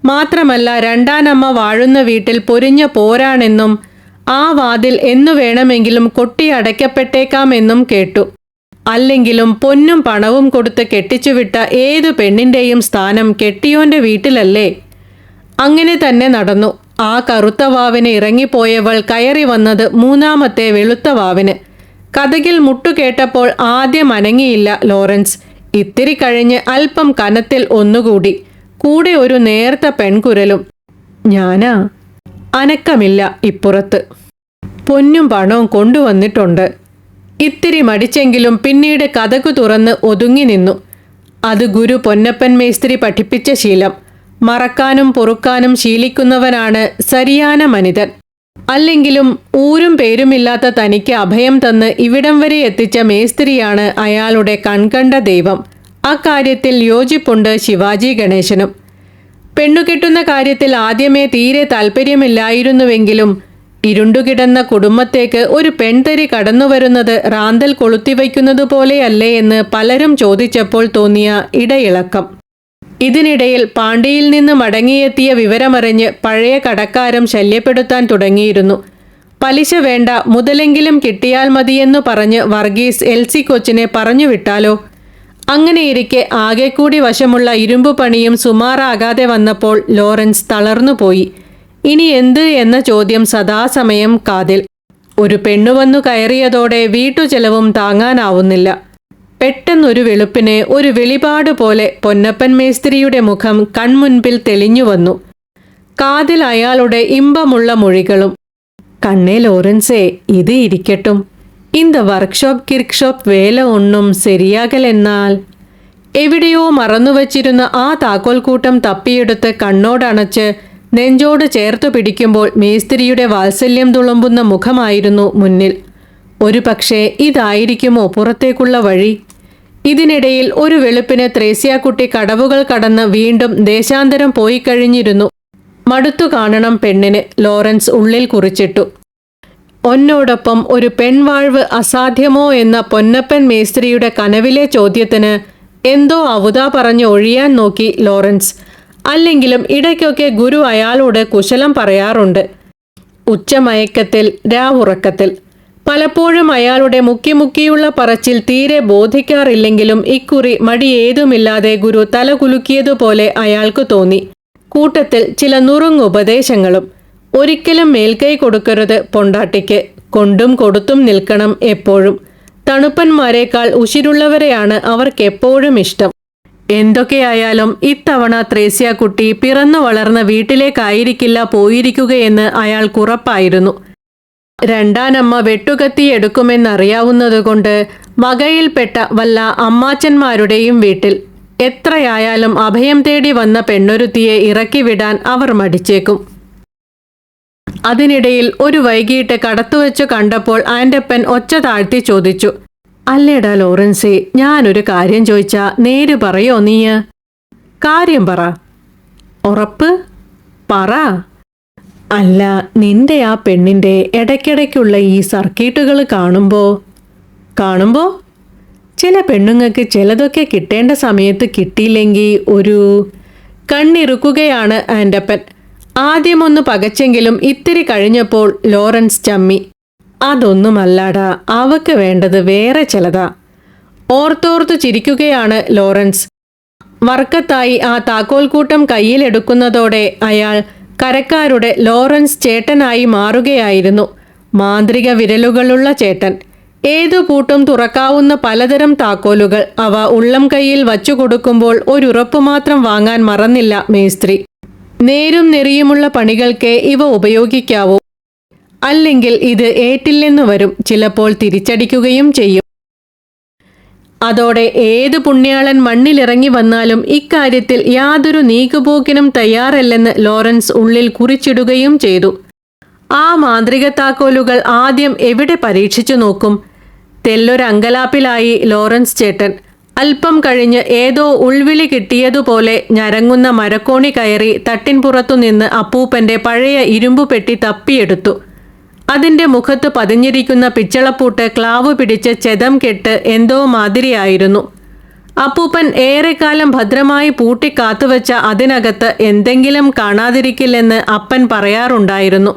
മാത്രമല്ല രണ്ടാനമ്മ വാഴുന്ന വീട്ടിൽ പൊരിഞ്ഞ പോരാണെന്നും ആ വാതിൽ എന്നു വേണമെങ്കിലും കൊട്ടിയടയ്ക്കപ്പെട്ടേക്കാമെന്നും കേട്ടു. അല്ലെങ്കിലും പൊന്നും പണവും കൊടുത്ത് കെട്ടിച്ചുവിട്ട ഏതു പെണ്ണിൻ്റെയും സ്ഥാനം കെട്ടിയോന്റെ വീട്ടിലല്ലേ? അങ്ങനെ തന്നെ നടന്നു. ആ കറുത്ത വാവിന് ഇറങ്ങിപ്പോയവൾ കയറി വന്നത് 3-ാമത്തെ വെളുത്ത വാവിന്. കതകിൽ മുട്ടുകേട്ടപ്പോൾ ആദ്യം അനങ്ങിയില്ല ലോറൻസ്. ഇത്തിരി കഴിഞ്ഞ് അല്പം കനത്തിൽ ഒന്നുകൂടി. കൂടെ ഒരു നേർത്ത പെൺകുരലും. ഞാനാ? അനക്കമില്ല ഇപ്പുറത്ത്. പൊന്നും പണവും കൊണ്ടുവന്നിട്ടുണ്ട്. ഇത്തിരി മടിച്ചെങ്കിലും പിന്നീട് കതകു തുറന്ന് ഒതുങ്ങി നിന്നു. അത് ഗുരു പൊന്നപ്പൻ മേസ്ത്രി പഠിപ്പിച്ച ശീലം. മറക്കാനും പൊറുക്കാനും ശീലിക്കുന്നവനാണ് സരിയാന മനിതൻ. അല്ലെങ്കിലും ഊരും പേരുമില്ലാത്ത തനിക്ക് അഭയം തന്ന് ഇവിടം വരെ എത്തിച്ച മേസ്ത്രിയാണ് അയാളുടെ കൺകണ്ട ദൈവം. അക്കാര്യത്തിൽ യോജിപ്പുണ്ട് ശിവാജി ഗണേശനും. പെണ്ണുകെട്ടുന്ന കാര്യത്തിൽ ആദ്യമേ തീരെ താല്പര്യമില്ലായിരുന്നുവെങ്കിലും ഇരുണ്ടുകിടന്ന കുടുംബത്തേക്ക് ഒരു പെൺതരി കടന്നുവരുന്നത് റാന്തൽ കൊളുത്തിവയ്ക്കുന്നതുപോലെയല്ലേ എന്ന് പലരും ചോദിച്ചപ്പോൾ തോന്നിയ ഇടയിളക്കം. ഇതിനിടയിൽ പാണ്ടിയിൽ നിന്ന് മടങ്ങിയെത്തിയ വിവരമറിഞ്ഞ് പഴയ കടക്കാരും ശല്യപ്പെടുത്താൻ തുടങ്ങിയിരുന്നു. പലിശ വേണ്ട, മുതലെങ്കിലും കിട്ടിയാൽ മതിയെന്നു പറഞ്ഞ് വർഗീസ് എൽസി കൊച്ചിനെ പറഞ്ഞു വിട്ടാലോ? അങ്ങനെയിരിക്കെ ആകെ കൂടി വശമുള്ള ഇരുമ്പു പണിയും സുമാറാകാതെ വന്നപ്പോൾ ലോറൻസ് തളർന്നുപോയി. ഇനി എന്ത് എന്ന ചോദ്യം സദാസമയം കാതിൽ. ഒരു പെണ്ണുവന്നു കയറിയതോടെ വീട്ടുചെലവും താങ്ങാനാവുന്നില്ല. പെട്ടെന്നൊരു വെളുപ്പിന് ഒരു വെളിപാട് പോലെ പൊന്നപ്പൻ മേസ്ത്രിയുടെ മുഖം കൺമുൻപിൽ തെളിഞ്ഞു വന്നു. കാതിൽ അയാളുടെ ഇമ്പമുള്ള മൊഴികളും. കണ്ണേ ലോറൻസേ, ഇത് ഇരിക്കട്ടും. இந்த വർക്ക്ഷോപ്പ് കിർക്ക്ഷോപ്പ് വേല ഒന്നും ശരിയാകലെന്നാൽ. എവിടെയോ മറന്നുവച്ചിരുന്ന ആ താക്കോൽക്കൂട്ടം തപ്പിയെടുത്ത് കണ്ണോടണച്ച് നെഞ്ചോട് ചേർത്തു പിടിക്കുമ്പോൾ മേസ്ത്രിയുടെ വാത്സല്യം തുളുമ്പുന്ന മുഖമായിരുന്നു മുന്നിൽ. ഒരു പക്ഷേ ഇതായിരിക്കുമോ പുറത്തേക്കുള്ള വഴി? ഇതിനിടയിൽ ഒരു വെളുപ്പിന് ത്രേസ്യാക്കുട്ടി കടവുകൾ കടന്ന് വീണ്ടും ദേശാന്തരം പോയി കഴിഞ്ഞിരുന്നു. മടുത്തു കാണണം പെണ്ണിന്, ലോറൻസ് ഉള്ളിൽ കുറിച്ചിട്ടു. ഒന്നോടൊപ്പം ഒരു പെൺവാഴ്വ് അസാധ്യമോ എന്ന പൊന്നപ്പൻ മേസ്ത്രിയുടെ കനവിലെ ചോദ്യത്തിന് എന്തോ അവതാ പറഞ്ഞ് ഒഴിയാൻ നോക്കി ലോറൻസ്. അല്ലെങ്കിലും ഇടയ്ക്കൊക്കെ ഗുരു അയാളോട് കുശലം പറയാറുണ്ട്. ഉച്ചമയക്കത്തിൽ, രാവുറക്കത്തിൽ. പലപ്പോഴും അയാളുടെ മുക്കിയുള്ള പറച്ചിൽ തീരെ ബോധിക്കാറില്ലെങ്കിലും ഇക്കുറി മടിയേതുമില്ലാതെ ഗുരു തല കുലുക്കിയതുപോലെ അയാൾക്ക് തോന്നി. കൂട്ടത്തിൽ ചില നുറുങ്ങുപദേശങ്ങളും. ഒരിക്കലും മേൽക്കൈ കൊടുക്കരുത് പൊണ്ടാട്ടിക്ക്. കൊണ്ടും കൊടുത്തും നിൽക്കണം എപ്പോഴും. തണുപ്പന്മാരെക്കാൾ ഉശിരുള്ളവരെയാണ് അവർക്കെപ്പോഴും ഇഷ്ടം. എന്തൊക്കെയായാലും ഇത്തവണ ത്രേസ്യാക്കുട്ടി പിറന്നു വളർന്ന വീട്ടിലേക്കായിരിക്കില്ല പോയിരിക്കുകയെന്ന് അയാൾക്കുറപ്പായിരുന്നു. രണ്ടാനമ്മ വെട്ടുകത്തി എടുക്കുമെന്നറിയാവുന്നതുകൊണ്ട് വകയിൽപ്പെട്ട വല്ല അമ്മാച്ചന്മാരുടെയും വീട്ടിൽ എത്രയായാലും അഭയം തേടി വന്ന പെണ്ണൊരുത്തിയെ ഇറക്കിവിടാൻ അവർ മടിച്ചേക്കും. അതിനിടയിൽ ഒരു വൈകിട്ട് കടത്തുവെച്ചു കണ്ടപ്പോൾ ആൻ്റപ്പൻ ഒച്ച താഴ്ത്തി ചോദിച്ചു, അല്ലേടാ ലോറൻസേ, ഞാനൊരു കാര്യം ചോദിച്ചാ നേര് പറയോ നീ? കാര്യം പറ. ഉറപ്പ് പറ. അല്ല, നിന്റെ ആ പെണ്ണിൻ്റെ ഇടയ്ക്കിടയ്ക്കുള്ള ഈ സർക്കീട്ടുകൾ കാണുമ്പോ ചില പെണ്ണുങ്ങൾക്ക് ചിലതൊക്കെ കിട്ടേണ്ട സമയത്ത് കിട്ടിയില്ലെങ്കിൽ ഒരു കണ്ണിറുക്കുകയാണ് ആൻ്റപ്പൻ. ആദ്യമൊന്ന് പകച്ചെങ്കിലും ഇത്തിരി കഴിഞ്ഞപ്പോൾ ലോറൻസ് ചമ്മി. അതൊന്നുമല്ലാടാ, അവക്ക് വേണ്ടത് വേറെ ചിലതാ. ഓർത്തോർത്തു ചിരിക്കുകയാണ് ലോറൻസ്. വർക്കത്തായി ആ താക്കോൽക്കൂട്ടം കയ്യിലെടുക്കുന്നതോടെ അയാൾ കരക്കാരുടെ ലോറൻസ് ചേട്ടനായി മാറുകയായിരുന്നു. മാന്ത്രിക വിരലുകളുള്ള ചേട്ടൻ. ഏതു പൂട്ടും തുറക്കാവുന്ന പലതരം താക്കോലുകൾ. അവ ഉള്ളം കൈയിൽ വച്ചു കൊടുക്കുമ്പോൾ ഒരുറപ്പ് മാത്രം വാങ്ങാൻ മറന്നില്ല മേസ്ത്രി. നേരും നെറിയുമുള്ള പണികൾക്ക് ഇവ ഉപയോഗിക്കാവൂ. അല്ലെങ്കിൽ ഇത് ഏറ്റില്ലെന്നു വരും. ചിലപ്പോൾ തിരിച്ചടിക്കുകയും ചെയ്യും. അതോടെ ഏത് പുണ്യാളൻ മണ്ണിലിറങ്ങി വന്നാലും ഇക്കാര്യത്തിൽ യാതൊരു നീക്കുപോക്കിനും തയ്യാറല്ലെന്ന് ലോറൻസ് ഉള്ളിൽ കുറിച്ചിടുകയും ചെയ്തു. ആ മാന്ത്രിക താക്കോലുകൾ ആദ്യം എവിടെ പരീക്ഷിച്ചു നോക്കും? തെല്ലൊരങ്കലാപ്പിലായി ലോറൻസ് ചേട്ടൻ. അല്പം കഴിഞ്ഞ് ഏതോ ഉൾവിളി കിട്ടിയതുപോലെ ഞരങ്ങുന്ന മരക്കോണി കയറി തട്ടിൻപുറത്തുനിന്ന് അപ്പൂപ്പൻ്റെ പഴയ ഇരുമ്പുപെട്ടി തപ്പിയെടുത്തു. അതിൻ്റെ മുഖത്ത് പതിഞ്ഞിരിക്കുന്ന പിച്ചളപ്പൂട്ട് ക്ലാവ് പിടിച്ച് ചെതം കെട്ട് എന്തോ മാതിരിയായിരുന്നു. അപ്പൂപ്പൻ ഏറെക്കാലം ഭദ്രമായി പൂട്ടിക്കാത്തുവെച്ച അതിനകത്ത് എന്തെങ്കിലും കാണാതിരിക്കില്ലെന്ന് അപ്പൻ പറയാറുണ്ടായിരുന്നു.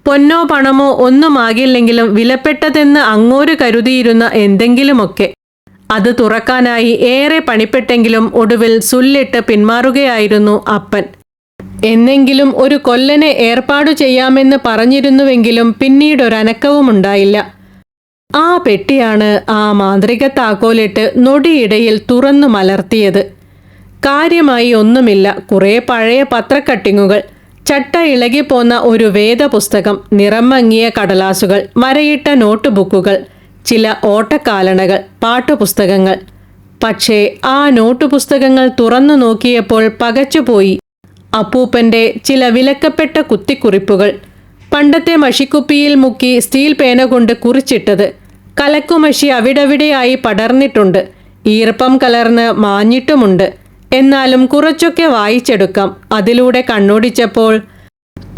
പൊന്നോ പണമോ ഒന്നുമാകില്ലെങ്കിലും വിലപ്പെട്ടതെന്ന് അങ്ങോര് കരുതിയിരുന്ന എന്തെങ്കിലുമൊക്കെ. അത് തുറക്കാനായി ഏറെ പണിപ്പെട്ടെങ്കിലും ഒടുവിൽ സുല്ലിട്ട് പിന്മാറുകയായിരുന്നു അപ്പൻ. എന്നെങ്കിലും ഒരു കൊല്ലനെ ഏർപ്പാടു ചെയ്യാമെന്ന് പറഞ്ഞിരുന്നുവെങ്കിലും പിന്നീടൊരനക്കവുമുണ്ടായില്ല. ആ പെട്ടിയാണ് ആ മാന്ത്രിക താക്കോലിട്ട് നൊടിയിടയിൽ തുറന്നു മലർത്തിയത്. കാര്യമായി ഒന്നുമില്ല. കുറേ പഴയ പത്രക്കട്ടിങ്ങുകൾ, ചട്ട ഇളകിപ്പോന്ന ഒരു വേദപുസ്തകം, നിറം മങ്ങിയ കടലാസുകൾ, വരയിട്ട നോട്ട് ബുക്കുകൾ, ചില ഓട്ടക്കാലണകൾ, പാട്ടുപുസ്തകങ്ങൾ. പക്ഷേ ആ നോട്ടുപുസ്തകങ്ങൾ തുറന്നു നോക്കിയപ്പോൾ പകച്ചുപോയി. അപ്പൂപ്പൻ്റെ ചില വിലക്കപ്പെട്ട കുത്തിക്കുറിപ്പുകൾ, പണ്ടത്തെ മഷിക്കുപ്പിയിൽ മുക്കി സ്റ്റീൽ പേന കൊണ്ട് കുറിച്ചിട്ടത്. കലക്കുമഷി അവിടവിടെയായി പടർന്നിട്ടുണ്ട്, ഈർപ്പം കലർന്ന് മാഞ്ഞിട്ടുമുണ്ട്. എന്നാലും കുറച്ചൊക്കെ വായിച്ചെടുക്കാം. അതിലൂടെ കണ്ണോടിച്ചപ്പോൾ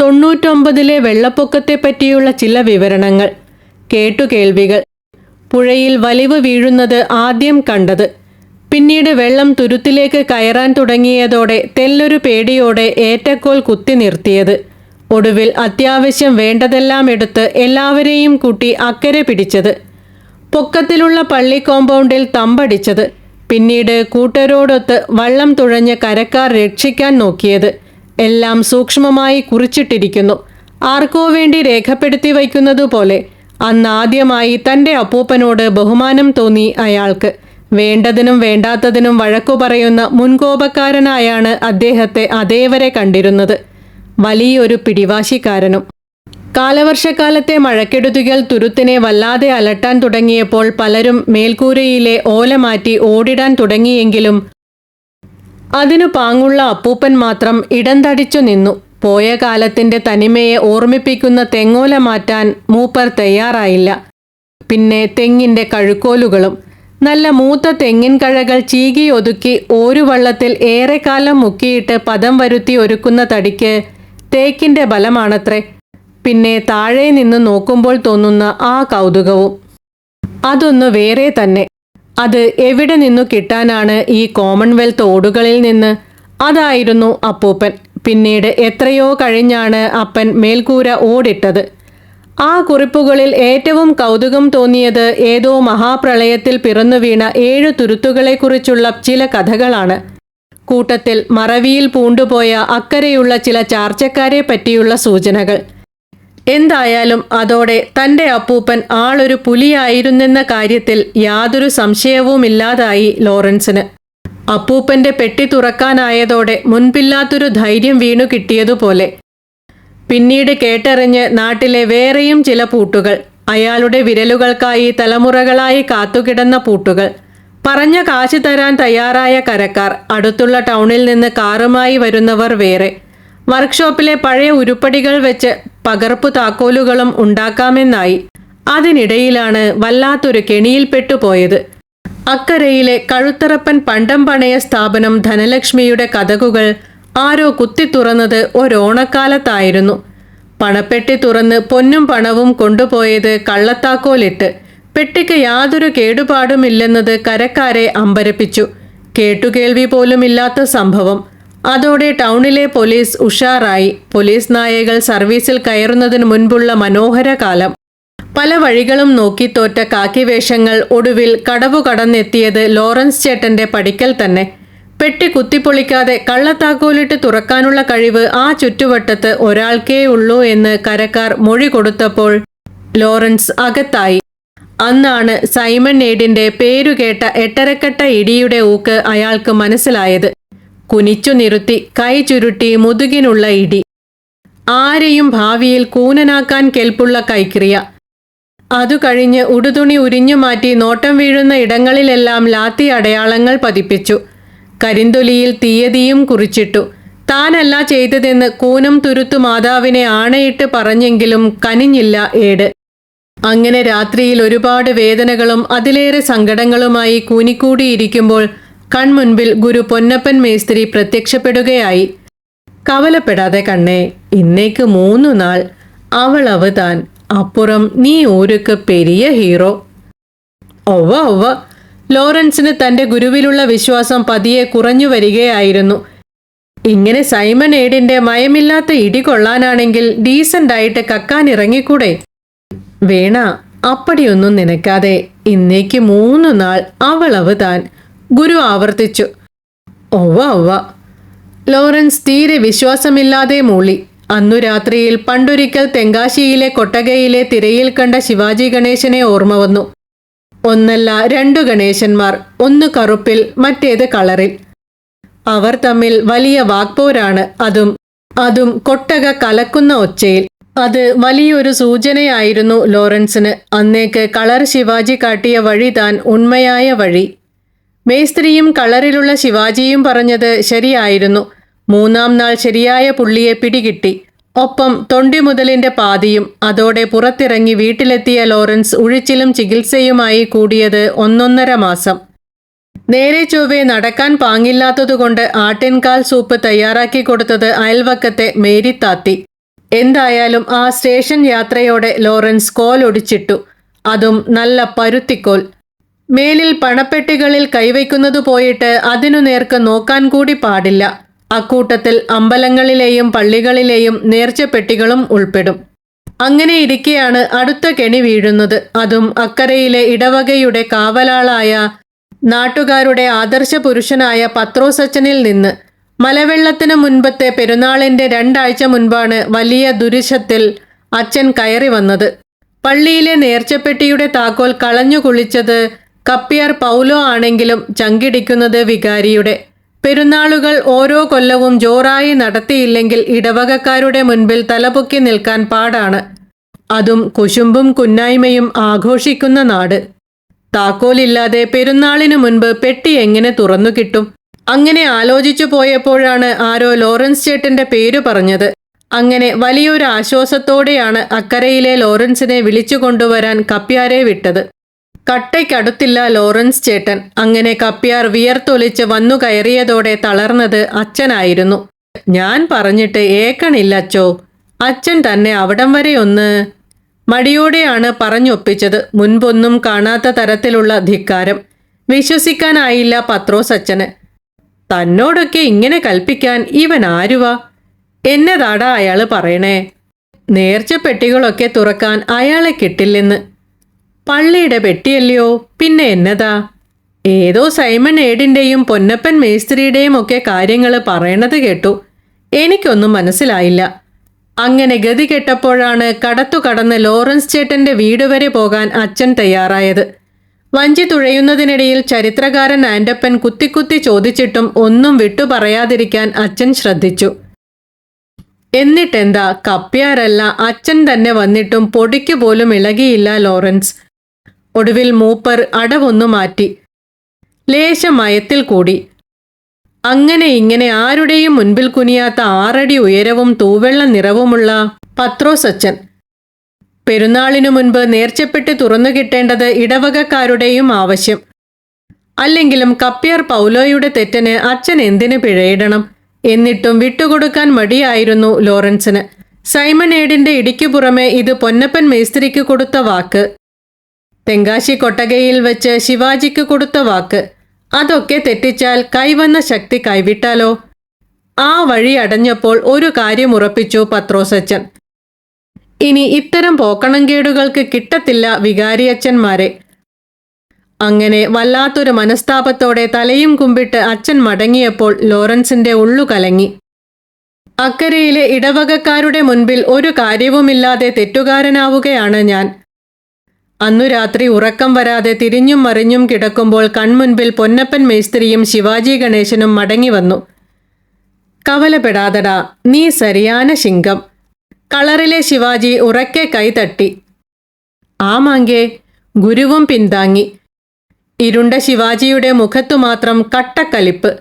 99-ലെ വെള്ളപ്പൊക്കത്തെപ്പറ്റിയുള്ള ചില വിവരണങ്ങൾ, കേട്ടുകേൾവികൾ. പുഴയിൽ വലിവ് വീഴുന്നത് ആദ്യം കണ്ടത്. പിന്നീട് വെള്ളം തുരുത്തിലേക്ക് കയറാൻ തുടങ്ങിയതോടെ തെല്ലൊരു പേടിയോടെ ഏറ്റക്കോൽ കുത്തി നിർത്തിയത്. ഒടുവിൽ അത്യാവശ്യം വേണ്ടതെല്ലാം എടുത്ത് എല്ലാവരെയും കൂട്ടി അക്കരെ പിടിച്ചത്. പൊക്കത്തിലുള്ള പള്ളി കോമ്പൗണ്ടിൽ തമ്പടിച്ചത്. പിന്നീട് കൂട്ടരോടൊത്ത് വള്ളം തുഴഞ്ഞ് കരക്കാർ രക്ഷിക്കാൻ നോക്കിയത്. എല്ലാം സൂക്ഷ്മമായി കുറിച്ചിട്ടിരിക്കുന്നു, ആർക്കോ വേണ്ടി രേഖപ്പെടുത്തി വയ്ക്കുന്നതുപോലെ. അന്നാദ്യമായി തൻ്റെ അപ്പൂപ്പനോട് ബഹുമാനം തോന്നി അയാൾക്ക്. വേണ്ടതിനും വേണ്ടാത്തതിനും വഴക്കു പറയുന്ന മുൻകോപക്കാരനായാണ് അദ്ദേഹത്തെ അതേവരെ കണ്ടിരുന്നത്. വലിയൊരു പിടിവാശിക്കാരനും. കാലവർഷക്കാലത്തെ മഴക്കെടുതികൾ തുരുത്തിനെ വല്ലാതെ അലട്ടാൻ തുടങ്ങിയപ്പോൾ പലരും മേൽക്കൂരയിലെ ഓല മാറ്റി ഓടിടാൻ തുടങ്ങിയെങ്കിലും അതിനു പാങ്ങുള്ള അപ്പൂപ്പൻ മാത്രം ഇടന്തടിച്ചു നിന്നു. പോയ കാലത്തിൻ്റെ തനിമയെ ഓർമ്മിപ്പിക്കുന്ന തെങ്ങോല മാറ്റാൻ മൂപ്പർ തയ്യാറായില്ല. പിന്നെ തെങ്ങിൻ്റെ കഴുക്കോലുകളും. നല്ല മൂത്ത തെങ്ങിൻ കഴകൾ ചീകി ഒതുക്കി ഓരുവള്ളത്തിൽ ഏറെക്കാലം മുക്കിയിട്ട് പദം വരുത്തി ഒരുക്കുന്ന തടിക്ക് തേക്കിൻ്റെ ബലമാണത്രേ. പിന്നെ താഴെ നിന്ന് നോക്കുമ്പോൾ തോന്നുന്ന ആ കൗതുകവും, അതൊന്ന് വേറെ തന്നെ. അത് എവിടെ നിന്നു കിട്ടാനാണ് ഈ കോമൺവെൽത്ത് ഓടുകളിൽ നിന്ന്? അതായിരുന്നു അപ്പൂപ്പൻ. പിന്നീട് എത്രയോ കഴിഞ്ഞാണ് അപ്പൻ മേൽക്കൂര ഓടിട്ടത്. ആ കുറിപ്പുകളിൽ ഏറ്റവും കൗതുകം തോന്നിയത് ഏതോ മഹാപ്രളയത്തിൽ പിറന്നു വീണ 7 തുരുത്തുകളെക്കുറിച്ചുള്ള ചില കഥകളാണ്. കൂട്ടത്തിൽ മറവിയിൽ പൂണ്ടുപോയ അക്കരെയുള്ള ചില ചാർച്ചക്കാരെ പറ്റിയുള്ള സൂചനകൾ. എന്തായാലും അതോടെ തൻ്റെ അപ്പൂപ്പൻ ആളൊരു പുലിയായിരുന്നെന്ന കാര്യത്തിൽ യാതൊരു സംശയവുമില്ലാതായി ലോറൻസിന്. അപ്പൂപ്പൻ്റെ പെട്ടി തുറക്കാനായതോടെ മുൻപില്ലാത്തൊരു ധൈര്യം വീണു കിട്ടിയതുപോലെ. പിന്നീട് കേട്ടറിഞ്ഞ് നാട്ടിലെ വേറെയും ചില പൂട്ടുകൾ, അയാളുടെ വിരലുകൾക്കായി തലമുറകളായി കാത്തുകിടന്ന പൂട്ടുകൾ. പറഞ്ഞ കാശ് തരാൻ തയ്യാറായ കരക്കാർ, അടുത്തുള്ള ടൗണിൽ നിന്ന് കാറുമായി വരുന്നവർ വേറെ. വർക്ക്ഷോപ്പിലെ പഴയ ഉരുപ്പടികൾ വെച്ച് പകർപ്പു താക്കോലുകളും ഉണ്ടാക്കാമെന്നായി. അതിനിടയിലാണ് വല്ലാത്തൊരു കെണിയിൽപ്പെട്ടു പോയത്. അക്കരയിലെ കഴുത്തറപ്പൻ പണ്ടം പണയ സ്ഥാപനം ധനലക്ഷ്മിയുടെ കതകുകൾ ആരോ കുത്തി തുറന്നത് ഒരോണക്കാലത്തായിരുന്നു. പണപ്പെട്ടി തുറന്ന് പൊന്നും പണവും കൊണ്ടുപോയത് കള്ളത്താക്കോലിട്ട്. പെട്ടിക്ക് യാതൊരു കേടുപാടുമില്ലെന്നത് കരക്കാരെ അമ്പരപ്പിച്ചു. കേട്ടുകേൾവി പോലുമില്ലാത്ത സംഭവം. അതോടെ ടൗണിലെ പോലീസ് ഉഷാറായി. പോലീസ് നായകൾ സർവീസിൽ കയറുന്നതിന് മുൻപുള്ള മനോഹര കാലം. പല വഴികളും നോക്കി തോറ്റ കാക്കിവേഷങ്ങൾ ഒടുവിൽ കടവു കടന്നെത്തിയത് ലോറൻസ് ചേട്ടൻ്റെ പടിക്കൽ തന്നെ. പെട്ടി കുത്തിപ്പൊളിക്കാതെ കള്ളത്താക്കോലിട്ട് തുറക്കാനുള്ള കഴിവ് ആ ചുറ്റുവട്ടത്ത് ഒരാൾക്കേ ഉള്ളൂ എന്ന് കരക്കാർ മൊഴി കൊടുത്തപ്പോൾ ലോറൻസ് അകത്തായി. അന്നാണ് സൈമൺ നേഡിൻ്റെ പേരുകേട്ട എട്ടരക്കട്ട ഇടിയുടെ ഊക്ക് അയാൾക്ക് മനസ്സിലായത്. കുനിച്ചു നിറുത്തി കൈ ചുരുട്ടി മുതുകിനുള്ള ഇടി. ആരെയും ഭാവിയിൽ കൂനനാക്കാൻ കെൽപ്പുള്ള കൈക്രിയ. അതു കഴിഞ്ഞ് ഉടുതുണി ഉരിഞ്ഞു മാറ്റി നോട്ടം വീഴുന്ന ഇടങ്ങളിലെല്ലാം ലാത്തി അടയാളങ്ങൾ പതിപ്പിച്ചു. കരിന്തൊലിയിൽ തീയതിയും കുറിച്ചിട്ടു. താനല്ല ചെയ്തതെന്ന് കൂനം തുരുത്തു മാതാവിനെ ആണയിട്ട് പറഞ്ഞെങ്കിലും കനിഞ്ഞില്ല ഏട്. അങ്ങനെ രാത്രിയിൽ ഒരുപാട് വേദനകളും അതിലേറെ സങ്കടങ്ങളുമായി കൂനിക്കൂടിയിരിക്കുമ്പോൾ കൺമുൻപിൽ ഗുരു പൊന്നപ്പൻ മേസ്ത്രി പ്രത്യക്ഷപ്പെടുകയായി. കവലപ്പെടാതെ കണ്ണേ, ഇന്നേക്ക് 3 നാൾ അവളവ് താൻ, അപ്പുറം നീ ഊരുക്ക് പെരിയ ഹീറോ. ഒവ്വ ഒവ്വ. ലോറൻസിന് തൻ്റെ ഗുരുവിലുള്ള വിശ്വാസം പതിയെ കുറഞ്ഞു വരികയായിരുന്നു. ഇങ്ങനെ സൈമൺ ഏഡിൻ്റെ മയമില്ലാത്ത ഇടി കൊള്ളാനാണെങ്കിൽ ഡീസൻ്റായിട്ട് കക്കാനിറങ്ങിക്കൂടെ? വേണ, അപ്പടിയൊന്നും നനക്കാതെ ഇന്നേക്ക് 3 നാൾ അവളവ് താൻ, ഗുരു ആവർത്തിച്ചു. ഒവ്വ ഒവ്വ. ലോറൻസ് തീരെ വിശ്വാസമില്ലാതെ മൂളി. അന്നു രാത്രിയിൽ പണ്ടൊരിക്കൽ തെങ്കാശിയിലെ കൊട്ടകയിലെ തിരയിൽ കണ്ട ശിവാജി ഗണേശനെ ഓർമ്മ വന്നു. ഒന്നല്ല 2 ഗണേശന്മാർ, ഒന്ന് കറുപ്പിൽ മറ്റേത് കളറിൽ. അവർ തമ്മിൽ വലിയ വാക്പോരാണ്. അതും കൊട്ടക കലക്കുന്ന ഒച്ചയിൽ. അത് വലിയൊരു സൂചനയായിരുന്നു ലോറൻസിന്. അന്നേക്ക് കളർ ശിവാജി കാട്ടിയ വഴി താൻ ഉണ്മയായ വഴി. മേസ്ത്രിയും കളറിലുള്ള ശിവാജിയും പറഞ്ഞത് ശരിയായിരുന്നു. മൂന്നാം നാൾ ശരിയായ പുള്ളിയെ പിടികിട്ടി. ഒപ്പം തൊണ്ടിമുതലിന്റെ പാതിയും. അതോടെ പുറത്തിറങ്ങി വീട്ടിലെത്തിയ ലോറൻസ് ഉഴിച്ചിലും ചികിത്സയുമായി കൂടിയത് 1.5 മാസം. നേരെ ചൊവ്വേ നടക്കാൻ പാങ്ങില്ലാത്തതുകൊണ്ട് ആട്ടിൻകാൽ സൂപ്പ് തയ്യാറാക്കി കൊടുത്തത് അയൽവക്കത്തെ മേരിത്താത്തി. എന്തായാലും ആ സ്റ്റേഷൻ യാത്രയോടെ ലോറൻസ് കോലൊടിച്ചിട്ടു. അതും നല്ല പരുത്തിക്കോൽ. മേലിൽ പണപ്പെട്ടികളിൽ കൈവയ്ക്കുന്നതു പോയിട്ട് അതിനു നേർക്ക് നോക്കാൻ കൂടി പാടില്ല. അക്കൂട്ടത്തിൽ അമ്പലങ്ങളിലെയും പള്ളികളിലെയും നേർച്ചപ്പെട്ടികളും ഉൾപ്പെടും. അങ്ങനെ ഇരിക്കെയാണ് അടുത്ത കെണി വീഴുന്നത്. അതും അക്കരയിലെ ഇടവകയുടെ കാവലാളായ നാട്ടുകാരുടെ ആദർശ പുരുഷനായ പത്രോസച്ചനിൽ നിന്ന്. മലവെള്ളത്തിന് മുൻപത്തെ പെരുന്നാളിന്റെ 2 ആഴ്ച മുൻപാണ് വലിയ ദുരിശത്തിൽ അച്ഛൻ കയറി വന്നത്. പള്ളിയിലെ നേർച്ചപ്പെട്ടിയുടെ താക്കോൽ കളഞ്ഞു കുളിച്ചത് കപ്പ്യാർ പൗലോ ആണെങ്കിലും ചങ്കിടിക്കുന്നത് വികാരിയുടെ. പെരുന്നാളുകൾ ഓരോ കൊല്ലവും ജോറായി നടത്തിയില്ലെങ്കിൽ ഇടവകക്കാരുടെ മുൻപിൽ തലപൊക്കി നിൽക്കാൻ പാടാണ്. അതും കുശുമ്പും കുന്നായ്മയും ആഘോഷിക്കുന്ന നാട്. താക്കോലില്ലാതെ പെരുന്നാളിനു മുൻപ് പെട്ടി എങ്ങനെ തുറന്നു കിട്ടും? അങ്ങനെ ആലോചിച്ചു പോയപ്പോഴാണ് ആരോ ലോറൻസ് ചേട്ടന്റെ പേര് പറഞ്ഞത്. അങ്ങനെ വലിയൊരു ആശ്വാസത്തോടെയാണ് അക്കരയിലെ ലോറൻസിനെ വിളിച്ചു കൊണ്ടുവരാൻ കപ്പ്യാരെ വിട്ടത്. കട്ടയ്ക്കടുത്തില്ല ലോറൻസ് ചേട്ടൻ. അങ്ങനെ കപ്പ്യാർ വിയർത്തൊലിച്ച് വന്നു കയറിയതോടെ തളർന്നത് അച്ഛനായിരുന്നു. ഞാൻ പറഞ്ഞിട്ട് ഏക്കണില്ലച്ചോ. അച്ഛൻ തന്നെ അവിടം വരെ ഒന്ന് മടിയോടെയാണ് പറഞ്ഞൊപ്പിച്ചത്. മുൻപൊന്നും കാണാത്ത തരത്തിലുള്ള ധിക്കാരം. വിശ്വസിക്കാനായില്ല പത്രോസ് അച്ഛന്. തന്നോടൊക്കെ ഇങ്ങനെ കൽപ്പിക്കാൻ ഇവൻ ആരുവാ? എന്നതാടാ അയാള് പറയണേ? നേർച്ചപ്പെട്ടികളൊക്കെ തുറക്കാൻ അയാളെ കിട്ടില്ലെന്ന്. പള്ളിയുടെ പെട്ടിയല്ലയോ, പിന്നെ എന്നതാ? ഏതോ സൈമൺ ഏഡിന്റെയും പൊന്നപ്പൻ മേസ്ത്രിയുടെയും ഒക്കെ കാര്യങ്ങൾ പറയണത് കേട്ടു. എനിക്കൊന്നും മനസ്സിലായില്ല. അങ്ങനെ ഗതി കെട്ടപ്പോഴാണ് കടത്തു കടന്ന് ലോറൻസ് ചേട്ടന്റെ വീട് വരെ പോകാൻ അച്ഛൻ തയ്യാറായത്. വഞ്ചി തുഴയുന്നതിനിടയിൽ ചരിത്രകാരൻ ആൻഡപ്പൻ കുത്തിക്കുത്തി ചോദിച്ചിട്ടും ഒന്നും വിട്ടു പറയാതിരിക്കാൻ അച്ഛൻ ശ്രദ്ധിച്ചു. എന്നിട്ടെന്താ, കപ്പ്യാരല്ല അച്ഛൻ തന്നെ വന്നിട്ടും പൊടിക്കു പോലും ഇളകിയില്ല ലോറൻസ്. ഒടുവിൽ മൂപ്പർ അടവൊന്നു മാറ്റി. ലേശം മയത്തിൽ കൂടി. അങ്ങനെ ഇങ്ങനെ ആരുടെയും മുൻപിൽ കുനിയാത്ത 6 അടി ഉയരവും തൂവെള്ള നിറവുമുള്ള പത്രോസ് അച്ഛൻ. പെരുന്നാളിനു മുൻപ് നേർച്ചപ്പെട്ടി തുറന്നു കിട്ടേണ്ടത് ഇടവകക്കാരുടെയും ആവശ്യം. അല്ലെങ്കിലും കപ്പ്യാർ പൗലോയുടെ തെറ്റിന് അച്ഛൻ എന്തിനു പിഴയിടണം? എന്നിട്ടും വിട്ടുകൊടുക്കാൻ മടിയായിരുന്നു ലോറൻസിന്. സൈമൺ ഏഡിന്റെ ഇടിക്കു പുറമെ ഇത് പൊന്നപ്പൻ മേസ്ത്രിക്ക് കൊടുത്ത വാക്ക്, തെങ്കാശി കൊട്ടകയിൽ വെച്ച് ശിവാജിക്ക് കൊടുത്ത വാക്ക്, അതൊക്കെ തെറ്റിച്ചാൽ കൈവന്ന ശക്തി കൈവിട്ടാലോ? ആ വഴി അടഞ്ഞപ്പോൾ ഒരു കാര്യം ഉറപ്പിച്ചു പത്രോസച്ചൻ. ഇനി ഇത്തരം പോക്കണംകേടുകൾക്ക് കിട്ടത്തില്ല വികാരിയച്ഛന്മാരെ. അങ്ങനെ വല്ലാത്തൊരു മനസ്താപത്തോടെ തലയും കുമ്പിട്ട് അച്ഛൻ മടങ്ങിയപ്പോൾ ലോറൻസിന്റെ ഉള്ളു കലങ്ങി. അക്കരയിലെ ഇടവകക്കാരുടെ മുൻപിൽ ഒരു കാര്യവുമില്ലാതെ തെറ്റുകാരനാവുകയാണ് ഞാൻ. അന്നു രാത്രി ഉറക്കം വരാതെ തിരിഞ്ഞും മറിഞ്ഞും കിടക്കുമ്പോൾ കൺമുൻപിൽ പൊന്നപ്പൻ മേസ്ത്രിയും ശിവാജി ഗണേശനും മടങ്ങി വന്നു. കവലപ്പെടാതടാ, നീ സരിയാന ശിങ്കം. കളറിലെ ശിവാജി ഉറക്കെ കൈതട്ടി. ആമാങ്കേ, ഗുരുവും പിന്താങ്ങി. ഇരുണ്ട ശിവാജിയുടെ മുഖത്തു മാത്രം കട്ടക്കലിപ്പ്.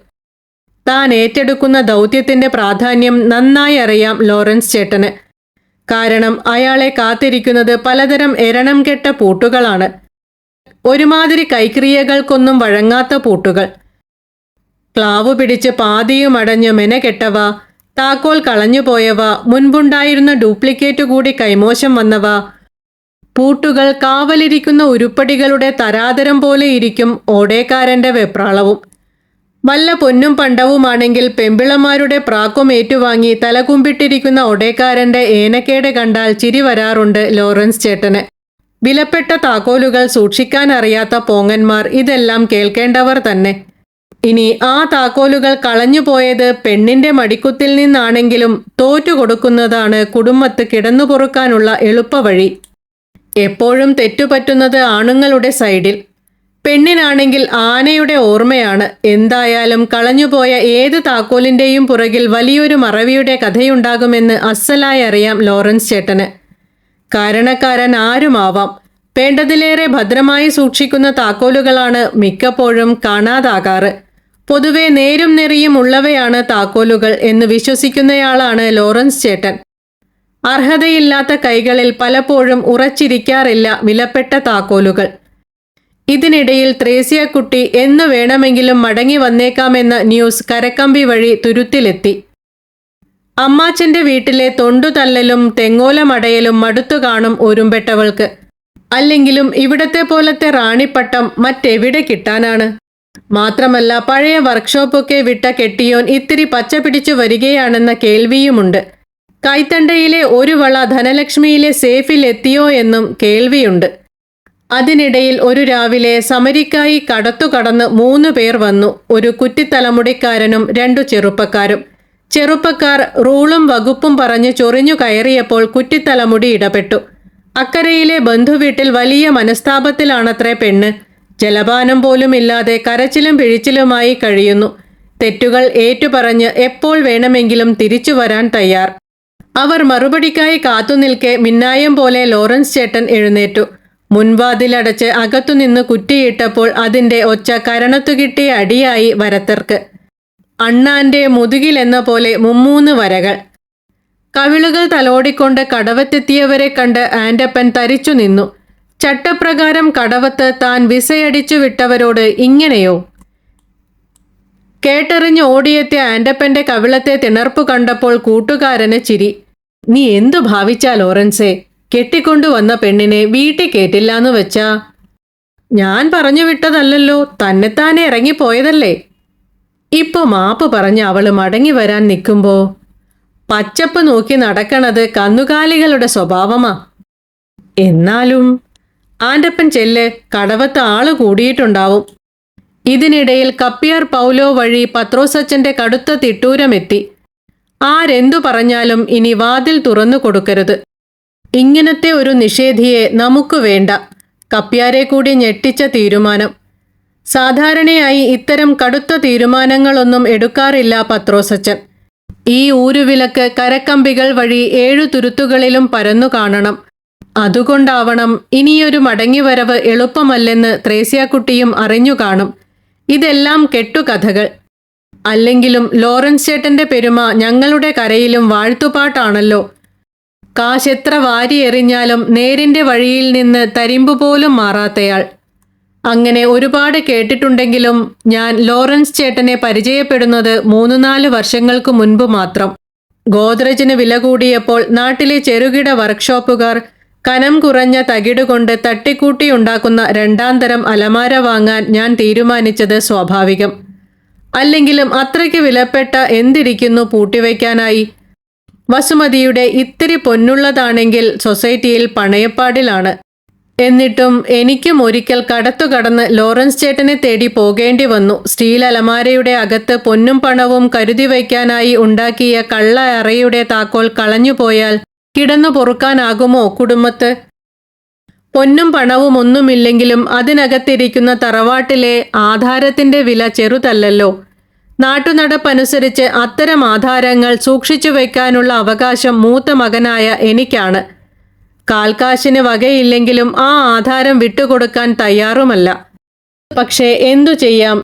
താൻ ഏറ്റെടുക്കുന്ന ദൗത്യത്തിന്റെ പ്രാധാന്യം നന്നായി അറിയാം ലോറൻസ് ചേട്ടന്. കാരണം അയാളെ കാത്തിരിക്കുന്നത് പലതരം എരണം കെട്ട പൂട്ടുകളാണ്. ഒരുമാതിരി കൈക്രിയകൾക്കൊന്നും വഴങ്ങാത്ത പൂട്ടുകൾ. ക്ലാവു പിടിച്ച് പാതിയുമടഞ്ഞ് മെനകെട്ടവ, താക്കോൽ കളഞ്ഞുപോയവ, മുൻപുണ്ടായിരുന്ന ഡ്യൂപ്ലിക്കേറ്റ് കൂടി കൈമോശം വന്നവ. പൂട്ടുകൾ കാവലിരിക്കുന്ന ഉരുപ്പടികളുടെ തരാതരം പോലെ ഇരിക്കും ഓടേക്കാരന്റെ വെപ്രാളവും. വല്ല പൊന്നും പണ്ടവുമാണെങ്കിൽ പെമ്പിളമാരുടെ പ്രാക്കും ഏറ്റുവാങ്ങി തലകുമ്പിട്ടിരിക്കുന്ന ഒടേക്കാരന്റെ ഏനക്കേട് കണ്ടാൽ ചിരി വരാറുണ്ട് ലോറൻസ് ചേട്ടന്. വിലപ്പെട്ട താക്കോലുകൾ സൂക്ഷിക്കാൻ അറിയാത്ത പോങ്ങന്മാർ ഇതെല്ലാം കേൾക്കേണ്ടവർ തന്നെ. ഇനി ആ താക്കോലുകൾ കളഞ്ഞുപോയത് പെണ്ണിന്റെ മടിക്കുത്തിൽ നിന്നാണെങ്കിലും തോറ്റുകൊടുക്കുന്നതാണ് കുടുംബത്ത് കിടന്നു പൊറുക്കാനുള്ള എളുപ്പവഴി. എപ്പോഴും തെറ്റുപറ്റുന്നത് ആണുങ്ങളുടെ സൈഡിൽ. പെണ്ണിനാണെങ്കിൽ ആനയുടെ ഓർമ്മയാണ്. എന്തായാലും കളഞ്ഞുപോയ ഏത് താക്കോലിന്റെയും പുറകിൽ വലിയൊരു മറവിയുടെ കഥയുണ്ടാകുമെന്ന് അസ്സലായി അറിയാം ലോറൻസ് ചേട്ടന്. കാരണക്കാരൻ ആരുമാവാം. വേണ്ടതിലേറെ ഭദ്രമായി സൂക്ഷിക്കുന്ന താക്കോലുകളാണ് മിക്കപ്പോഴും കാണാതാകാറ്. പൊതുവെ നേരും നെറിയും ഉള്ളവയാണ് താക്കോലുകൾ എന്ന് വിശ്വസിക്കുന്നയാളാണ് ലോറൻസ് ചേട്ടൻ. അർഹതയില്ലാത്ത കൈകളിൽ പലപ്പോഴും ഉറച്ചിരിക്കാറില്ല വിലപ്പെട്ട താക്കോലുകൾ. ഇതിനിടയിൽ ത്രേസ്യാക്കുട്ടി എന്നു വേണമെങ്കിലും മടങ്ങി വന്നേക്കാമെന്ന ന്യൂസ് കരക്കമ്പി വഴി തുരുത്തിലെത്തി. അമ്മാച്ചന്റെ വീട്ടിലെ തൊണ്ടുതല്ലലും തെങ്ങോലമടയലും മടുത്തു കാണും ഒരുമ്പെട്ടവൾക്ക്. അല്ലെങ്കിലും ഇവിടത്തെ പോലത്തെ റാണിപ്പട്ടം മറ്റെവിടെ കിട്ടാനാണ്? മാത്രമല്ല പഴയ വർക്ക്ഷോപ്പൊക്കെ വിട്ട കെട്ടിയോൻ ഇത്തിരി പച്ച പിടിച്ചു വരികയാണെന്ന കേൾവിയുമുണ്ട്. കൈത്തണ്ടയിലെ ഒരു വള ധനലക്ഷ്മിയിലെ സേഫിൽ എത്തിയോ എന്നും കേൾവിയുണ്ട്. അതിനിടയിൽ ഒരു രാവിലെ സമരിക്കായി കടത്തു കടന്ന് 3 പേർ വന്നു. ഒരു കുറ്റിത്തലമുടിക്കാരനും 2 ചെറുപ്പക്കാരും. ചെറുപ്പക്കാർ റൂളും വകുപ്പും പറഞ്ഞ് ചൊറിഞ്ഞു കയറിയപ്പോൾ കുറ്റിത്തലമുടി ഇടപെട്ടു. അക്കരയിലെ ബന്ധുവീട്ടിൽ വലിയ മനസ്താപത്തിലാണത്രേ പെണ്ണ്. ജലപാനം പോലും ഇല്ലാതെ കരച്ചിലും പിഴിച്ചിലുമായി കഴിയുന്നു. തെറ്റുകൾ ഏറ്റുപറഞ്ഞ് എപ്പോൾ വേണമെങ്കിലും തിരിച്ചു വരാൻ തയ്യാർ. അവർ മറുപടിക്കായി കാത്തുനിൽക്കെ മിന്നായം പോലെ ലോറൻസ് ചേട്ടൻ എഴുന്നേറ്റു. മുൻവാതിലടച്ച് അകത്തുനിന്ന് കുറ്റിയിട്ടപ്പോൾ അതിൻ്റെ ഒച്ച കരണത്തു കിട്ടിയ അടിയായി വരത്തർക്ക്. അണ്ണാന്റെ മുതുകിലെന്ന പോലെ 3 വരകൾ. കവിളുകൾ തലോടിക്കൊണ്ട് കടവത്തെത്തിയവരെ കണ്ട് ആൻ്റപ്പൻ തരിച്ചു നിന്നു. ചട്ടപ്രകാരം കടവത്ത് താൻ വിസയടിച്ചു വിട്ടവരോട് ഇങ്ങനെയോ? കേട്ടറിഞ്ഞ് ഓടിയെത്തിയ ആൻ്റപ്പന്റെ കവിളത്തെ തിണർപ്പു കണ്ടപ്പോൾ കൂട്ടുകാരന് ചിരി. നീ എന്തു ഭാവിച്ചാ ലോറൻസേ? കെട്ടിക്കൊണ്ടുവന്ന പെണ്ണിനെ വീട്ടിൽ കേട്ടില്ലാന്ന് വെച്ചാ? ഞാൻ പറഞ്ഞു വിട്ടതല്ലല്ലോ, തന്നെത്താനെ ഇറങ്ങിപ്പോയതല്ലേ. ഇപ്പൊ മാപ്പ് പറഞ്ഞ് അവള് മടങ്ങി വരാൻ നിൽക്കുമ്പോ പച്ചപ്പ് നോക്കി നടക്കണത് കന്നുകാലികളുടെ സ്വഭാവമാ. എന്നാലും ആൻ്റപ്പൻ ചെല്ല്, കടവത്ത് ആള് കൂടിയിട്ടുണ്ടാവും. ഇതിനിടയിൽ കപ്പ്യാർ പൗലോ വഴി പത്രോസച്ചന്റെ കടുത്ത തിട്ടൂരമെത്തി. ആരെന്തു പറഞ്ഞാലും ഇനി വാതിൽ തുറന്നു കൊടുക്കരുത്. ഇങ്ങനത്തെ ഒരു നിഷേധിയെ നമുക്ക് വേണ്ട. കപ്പ്യാരെ കൂടി ഞെട്ടിച്ച തീരുമാനം. സാധാരണയായി ഇത്തരം കടുത്ത തീരുമാനങ്ങളൊന്നും എടുക്കാറില്ല പത്രോസച്ചൻ. ഈ ഊരുവിലക്ക് കരക്കമ്പികൾ വഴി 7 തുരുത്തുകളിലും പരന്നു കാണണം. അതുകൊണ്ടാവണം ഇനിയൊരു മടങ്ങിവരവ് എളുപ്പമല്ലെന്ന് ത്രേസ്യാക്കുട്ടിയും അറിഞ്ഞു കാണും. ഇതെല്ലാം കെട്ടുകഥകൾ. അല്ലെങ്കിലും ലോറൻസ് ചേട്ടന്റെ പെരുമ ഞങ്ങളുടെ കരയിലും വാഴ്ത്തുപാട്ടാണല്ലോ. കാശെത്ര വാരിയെറിഞ്ഞാലും നേരിന്റെ വഴിയിൽ നിന്ന് തരിമ്പുപോലും മാറാത്തയാൾ. അങ്ങനെ ഒരുപാട് കേട്ടിട്ടുണ്ടെങ്കിലും ഞാൻ ലോറൻസ് ചേട്ടനെ പരിചയപ്പെടുന്നത് 3-4 വർഷങ്ങൾക്ക് മുൻപ് മാത്രം. ഗോദ്രജിന് വില കൂടിയപ്പോൾ നാട്ടിലെ ചെറുകിട വർക്ക്ഷോപ്പുകാർ കനം കുറഞ്ഞ തകിടുകൊണ്ട് തട്ടിക്കൂട്ടിയുണ്ടാക്കുന്ന 2ാം തരം അലമാര വാങ്ങാൻ ഞാൻ തീരുമാനിച്ചത് സ്വാഭാവികം. അല്ലെങ്കിലും അത്രയ്ക്ക് വിലപ്പെട്ട എന്തിരിക്കുന്നു പൂട്ടിവയ്ക്കാനായി? വസുമതിയുടെ ഇത്തിരി പൊന്നുള്ളതാണെങ്കിൽ സൊസൈറ്റിയിൽ പണയപ്പാടിലാണ്. എന്നിട്ടും എനിക്കും ഒരിക്കൽ കടത്തു കടന്ന് ലോറൻസ് ചേട്ടനെ തേടി പോകേണ്ടി വന്നു. സ്റ്റീൽ അലമാരയുടെ അകത്ത് പൊന്നും പണവും കരുതി വയ്ക്കാനായി ഉണ്ടാക്കിയ കള്ള അറയുടെ താക്കോൽ കളഞ്ഞുപോയാൽ കിടന്നു പൊറുക്കാനാകുമോ കുടുംബത്ത്? പൊന്നും പണവും ഒന്നുമില്ലെങ്കിലും അതിനകത്തിരിക്കുന്ന തറവാട്ടിലെ ആധാരത്തിന്റെ വില ചെറുതല്ലല്ലോ. നാട്ടുനടപ്പനുസരിച്ച് അത്തരം ആധാരങ്ങൾ സൂക്ഷിച്ചു വയ്ക്കാനുള്ള അവകാശം മൂത്ത മകനായ എനിക്കാണ്. കാൽക്കാശിന് വകയില്ലെങ്കിലും ആ ആധാരം വിട്ടുകൊടുക്കാൻ തയ്യാറുമല്ല. പക്ഷേ എന്തു ചെയ്യാം?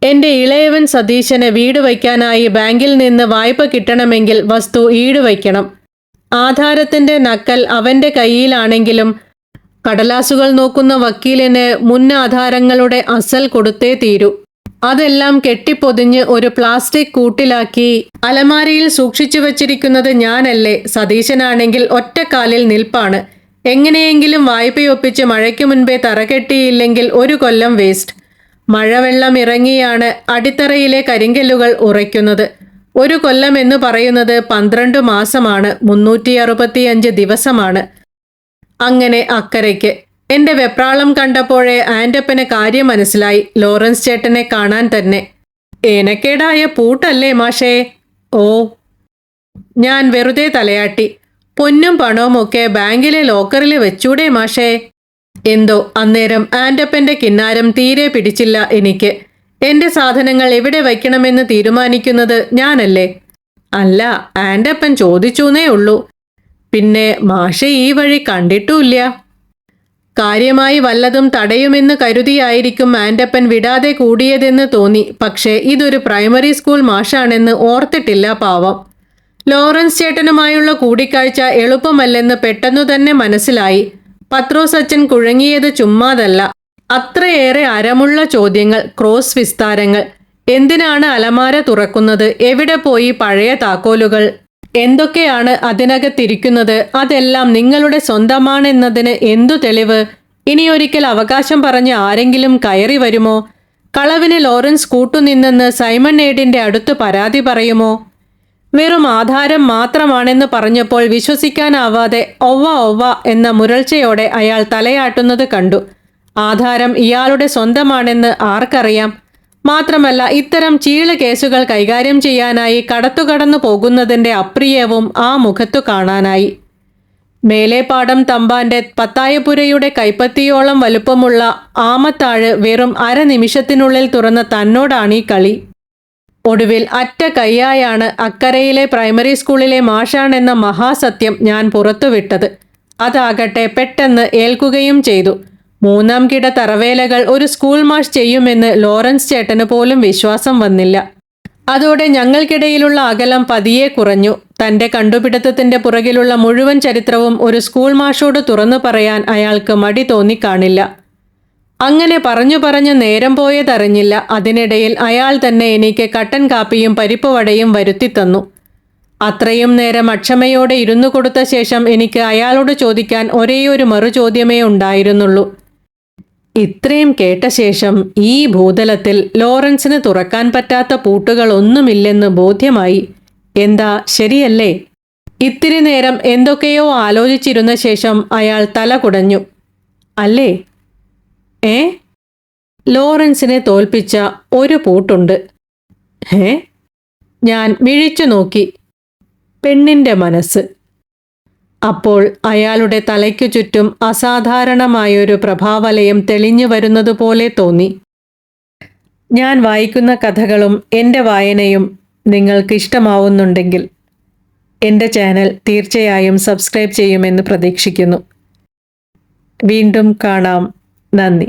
എൻ്റെ ഇളയവൻ സതീശന് വീട് വയ്ക്കാനായി ബാങ്കിൽ നിന്ന് വായ്പ കിട്ടണമെങ്കിൽ വസ്തു ഈടുവയ്ക്കണം. ആധാരത്തിൻ്റെ നക്കൽ അവൻ്റെ കയ്യിലാണെങ്കിലും കടലാസുകൾ നോക്കുന്ന വക്കീലിന് മുന്നാധാരങ്ങളുടെ അസൽ കൊടുത്തേ തീരൂ. അതെല്ലാം കെട്ടിപ്പൊതിഞ്ഞ് ഒരു പ്ലാസ്റ്റിക് കൂട്ടിലാക്കി അലമാരയിൽ സൂക്ഷിച്ചു വച്ചിരിക്കുന്നത് ഞാനല്ലേ? സതീശനാണെങ്കിൽ ഒറ്റക്കാലിൽ നിൽപ്പാണ്. എങ്ങനെയെങ്കിലും വായ്പയൊപ്പിച്ച് മഴയ്ക്ക് മുൻപേ തറകെട്ടിയില്ലെങ്കിൽ 1 കൊല്ലം വേസ്റ്റ്. മഴവെള്ളം ഇറങ്ങിയാണ് അടിത്തറയിലെ കരിങ്കല്ലുകൾ ഉറയ്ക്കുന്നത്. 1 കൊല്ലം എന്ന് പറയുന്നത് 12 മാസമാണ്, 365 ദിവസമാണ്. അങ്ങനെ അക്കരയ്ക്ക്. എൻ്റെ വെപ്രാളം കണ്ടപ്പോഴേ ആൻ്റപ്പന് കാര്യം മനസ്സിലായി. ലോറൻസ് ചേട്ടനെ കാണാൻ തന്നെ. ഏനക്കേടായ പൂട്ടല്ലേ മാഷേ? ഓ. ഞാൻ വെറുതെ തലയാട്ടി. പൊന്നും പണവുമൊക്കെ ബാങ്കിലെ ലോക്കറിൽ വെച്ചൂടെ മാഷേ? എന്തോ അന്നേരം ആൻ്റപ്പൻ്റെ കിന്നാരം തീരെ പിടിച്ചില്ല എനിക്ക്. എൻ്റെ സാധനങ്ങൾ എവിടെ വയ്ക്കണമെന്ന് തീരുമാനിക്കുന്നത് ഞാനല്ലേ? അല്ല, ആൻ്റപ്പൻ ചോദിച്ചൂന്നേ ഉള്ളൂ. പിന്നെ മാഷെ ഈ വഴി കണ്ടിട്ടുമില്ല. കാര്യമായി വല്ലതും തടയുമെന്ന് കരുതിയായിരിക്കും ആൻ്റപ്പൻ വിടാതെ കൂടിയതെന്ന് തോന്നി. പക്ഷേ ഇതൊരു പ്രൈമറി സ്കൂൾ മാഷാണെന്ന് ഓർത്തിട്ടില്ല പാവം. ലോറൻസ് ചേട്ടനുമായുള്ള കൂടിക്കാഴ്ച എളുപ്പമല്ലെന്ന് പെട്ടെന്നു തന്നെ മനസ്സിലായി. പത്രോസ് അച്ഛൻ കുഴങ്ങിയത് ചുമ്മാതല്ല. അത്രയേറെ അരമുള്ള ചോദ്യങ്ങൾ, ക്രോസ് വിസ്താരങ്ങൾ. എന്തിനാണ് അലമാര തുറക്കുന്നത്? എവിടെ പോയി പഴയ താക്കോലുകൾ? എന്തൊക്കെയാണ് അതിനകത്തിരിക്കുന്നത്? അതെല്ലാം നിങ്ങളുടെ സ്വന്തമാണെന്നതിന് എന്തു തെളിവ്? ഇനിയൊരിക്കൽ അവകാശം പറഞ്ഞ് ആരെങ്കിലും കയറി വരുമോ? കളവിന് ലോറൻസ് കൂട്ടുനിന്നെന്ന് സൈമൺ ഏഡിന്റെ അടുത്ത് പരാതി പറയുമോ? വെറും ആധാരം മാത്രമാണെന്ന് പറഞ്ഞപ്പോൾ വിശ്വസിക്കാനാവാതെ ഒവ്വ ഒവ്വ എന്ന മുരൾച്ചയോടെ അയാൾ തലയാട്ടുന്നത് കണ്ടു. ആധാരം ഇയാളുടെ സ്വന്തമാണെന്ന് ആർക്കറിയാം? മാത്രമല്ല, ഇത്തരം ചീള് കേസുകൾ കൈകാര്യം ചെയ്യാനായി കടത്തുകടന്നു പോകുന്നതിൻ്റെ അപ്രിയവും ആ മുഖത്തു കാണാനായി. മേലേപ്പാടം തമ്പാന്റെ പത്തായപ്പുരയുടെ കൈപ്പത്തിയോളം വലുപ്പമുള്ള ആമത്താഴ് വെറും അരനിമിഷത്തിനുള്ളിൽ തുറന്ന തന്നോടാണീ കളി. ഒടുവിൽ അറ്റ കൈയായാണ് അക്കരയിലെ പ്രൈമറി സ്കൂളിലെ മാഷാണെന്ന മഹാസത്യം ഞാൻ പുറത്തുവിട്ടത്. അതാകട്ടെ പെട്ടെന്ന് ഏൽക്കുകയും ചെയ്തു. മൂന്നാം കിട തറവേലകൾ ഒരു സ്കൂൾ മാഷ് ചെയ്യുമെന്ന് ലോറൻസ് ചേട്ടന് പോലും വിശ്വാസം വന്നില്ല. അതോടെ ഞങ്ങൾക്കിടയിലുള്ള അകലം പതിയെ കുറഞ്ഞു. തൻ്റെ കണ്ടുപിടുത്തത്തിൻ്റെ പുറകിലുള്ള മുഴുവൻ ചരിത്രവും ഒരു സ്കൂൾ മാഷോട് തുറന്നു പറയാൻ അയാൾക്ക് മടി തോന്നിക്കാണില്ല. അങ്ങനെ പറഞ്ഞു നേരം പോയതറിഞ്ഞില്ല. അതിനിടയിൽ അയാൾ തന്നെ എനിക്ക് കട്ടൻ കാപ്പിയും പരിപ്പുവടയും വരുത്തിത്തന്നു. അത്രയും നേരം അക്ഷമയോടെ ഇരുന്നു കൊടുത്ത ശേഷം എനിക്ക് അയാളോട് ചോദിക്കാൻ ഒരേയൊരു മറുചോദ്യമേ ഉണ്ടായിരുന്നുള്ളൂ. ഇത്രയും കേട്ട ശേഷം ഈ ഭൂതലത്തിൽ ലോറൻസിന് തുറക്കാൻ പറ്റാത്ത പൂട്ടുകളൊന്നുമില്ലെന്ന് ബോധ്യമായി. എന്താ, ശരിയല്ലേ? ഇത്തിരി നേരം എന്തൊക്കെയോ ആലോചിച്ചിരുന്ന ശേഷം അയാൾ തല കുടഞ്ഞു. അല്ലേ? ലോറൻസിനെ തോൽപ്പിച്ച ഒരു പൂട്ടുണ്ട്. ഞാൻ മിഴിച്ചു നോക്കി. പെണ്ണിൻ്റെ മനസ്സ്. അപ്പോൾ അയാളുടെ തലയ്ക്കു ചുറ്റും അസാധാരണമായൊരു പ്രഭാവലയം തെളിഞ്ഞു വരുന്നതുപോലെ തോന്നി. ഞാൻ വായിക്കുന്ന കഥകളും എൻ്റെ വായനയും നിങ്ങൾക്ക് ഇഷ്ടമാവുന്നുണ്ടെങ്കിൽ എൻ്റെ ചാനൽ തീർച്ചയായും സബ്സ്ക്രൈബ് ചെയ്യുമെന്ന് പ്രതീക്ഷിക്കുന്നു. വീണ്ടും കാണാം. നന്ദി.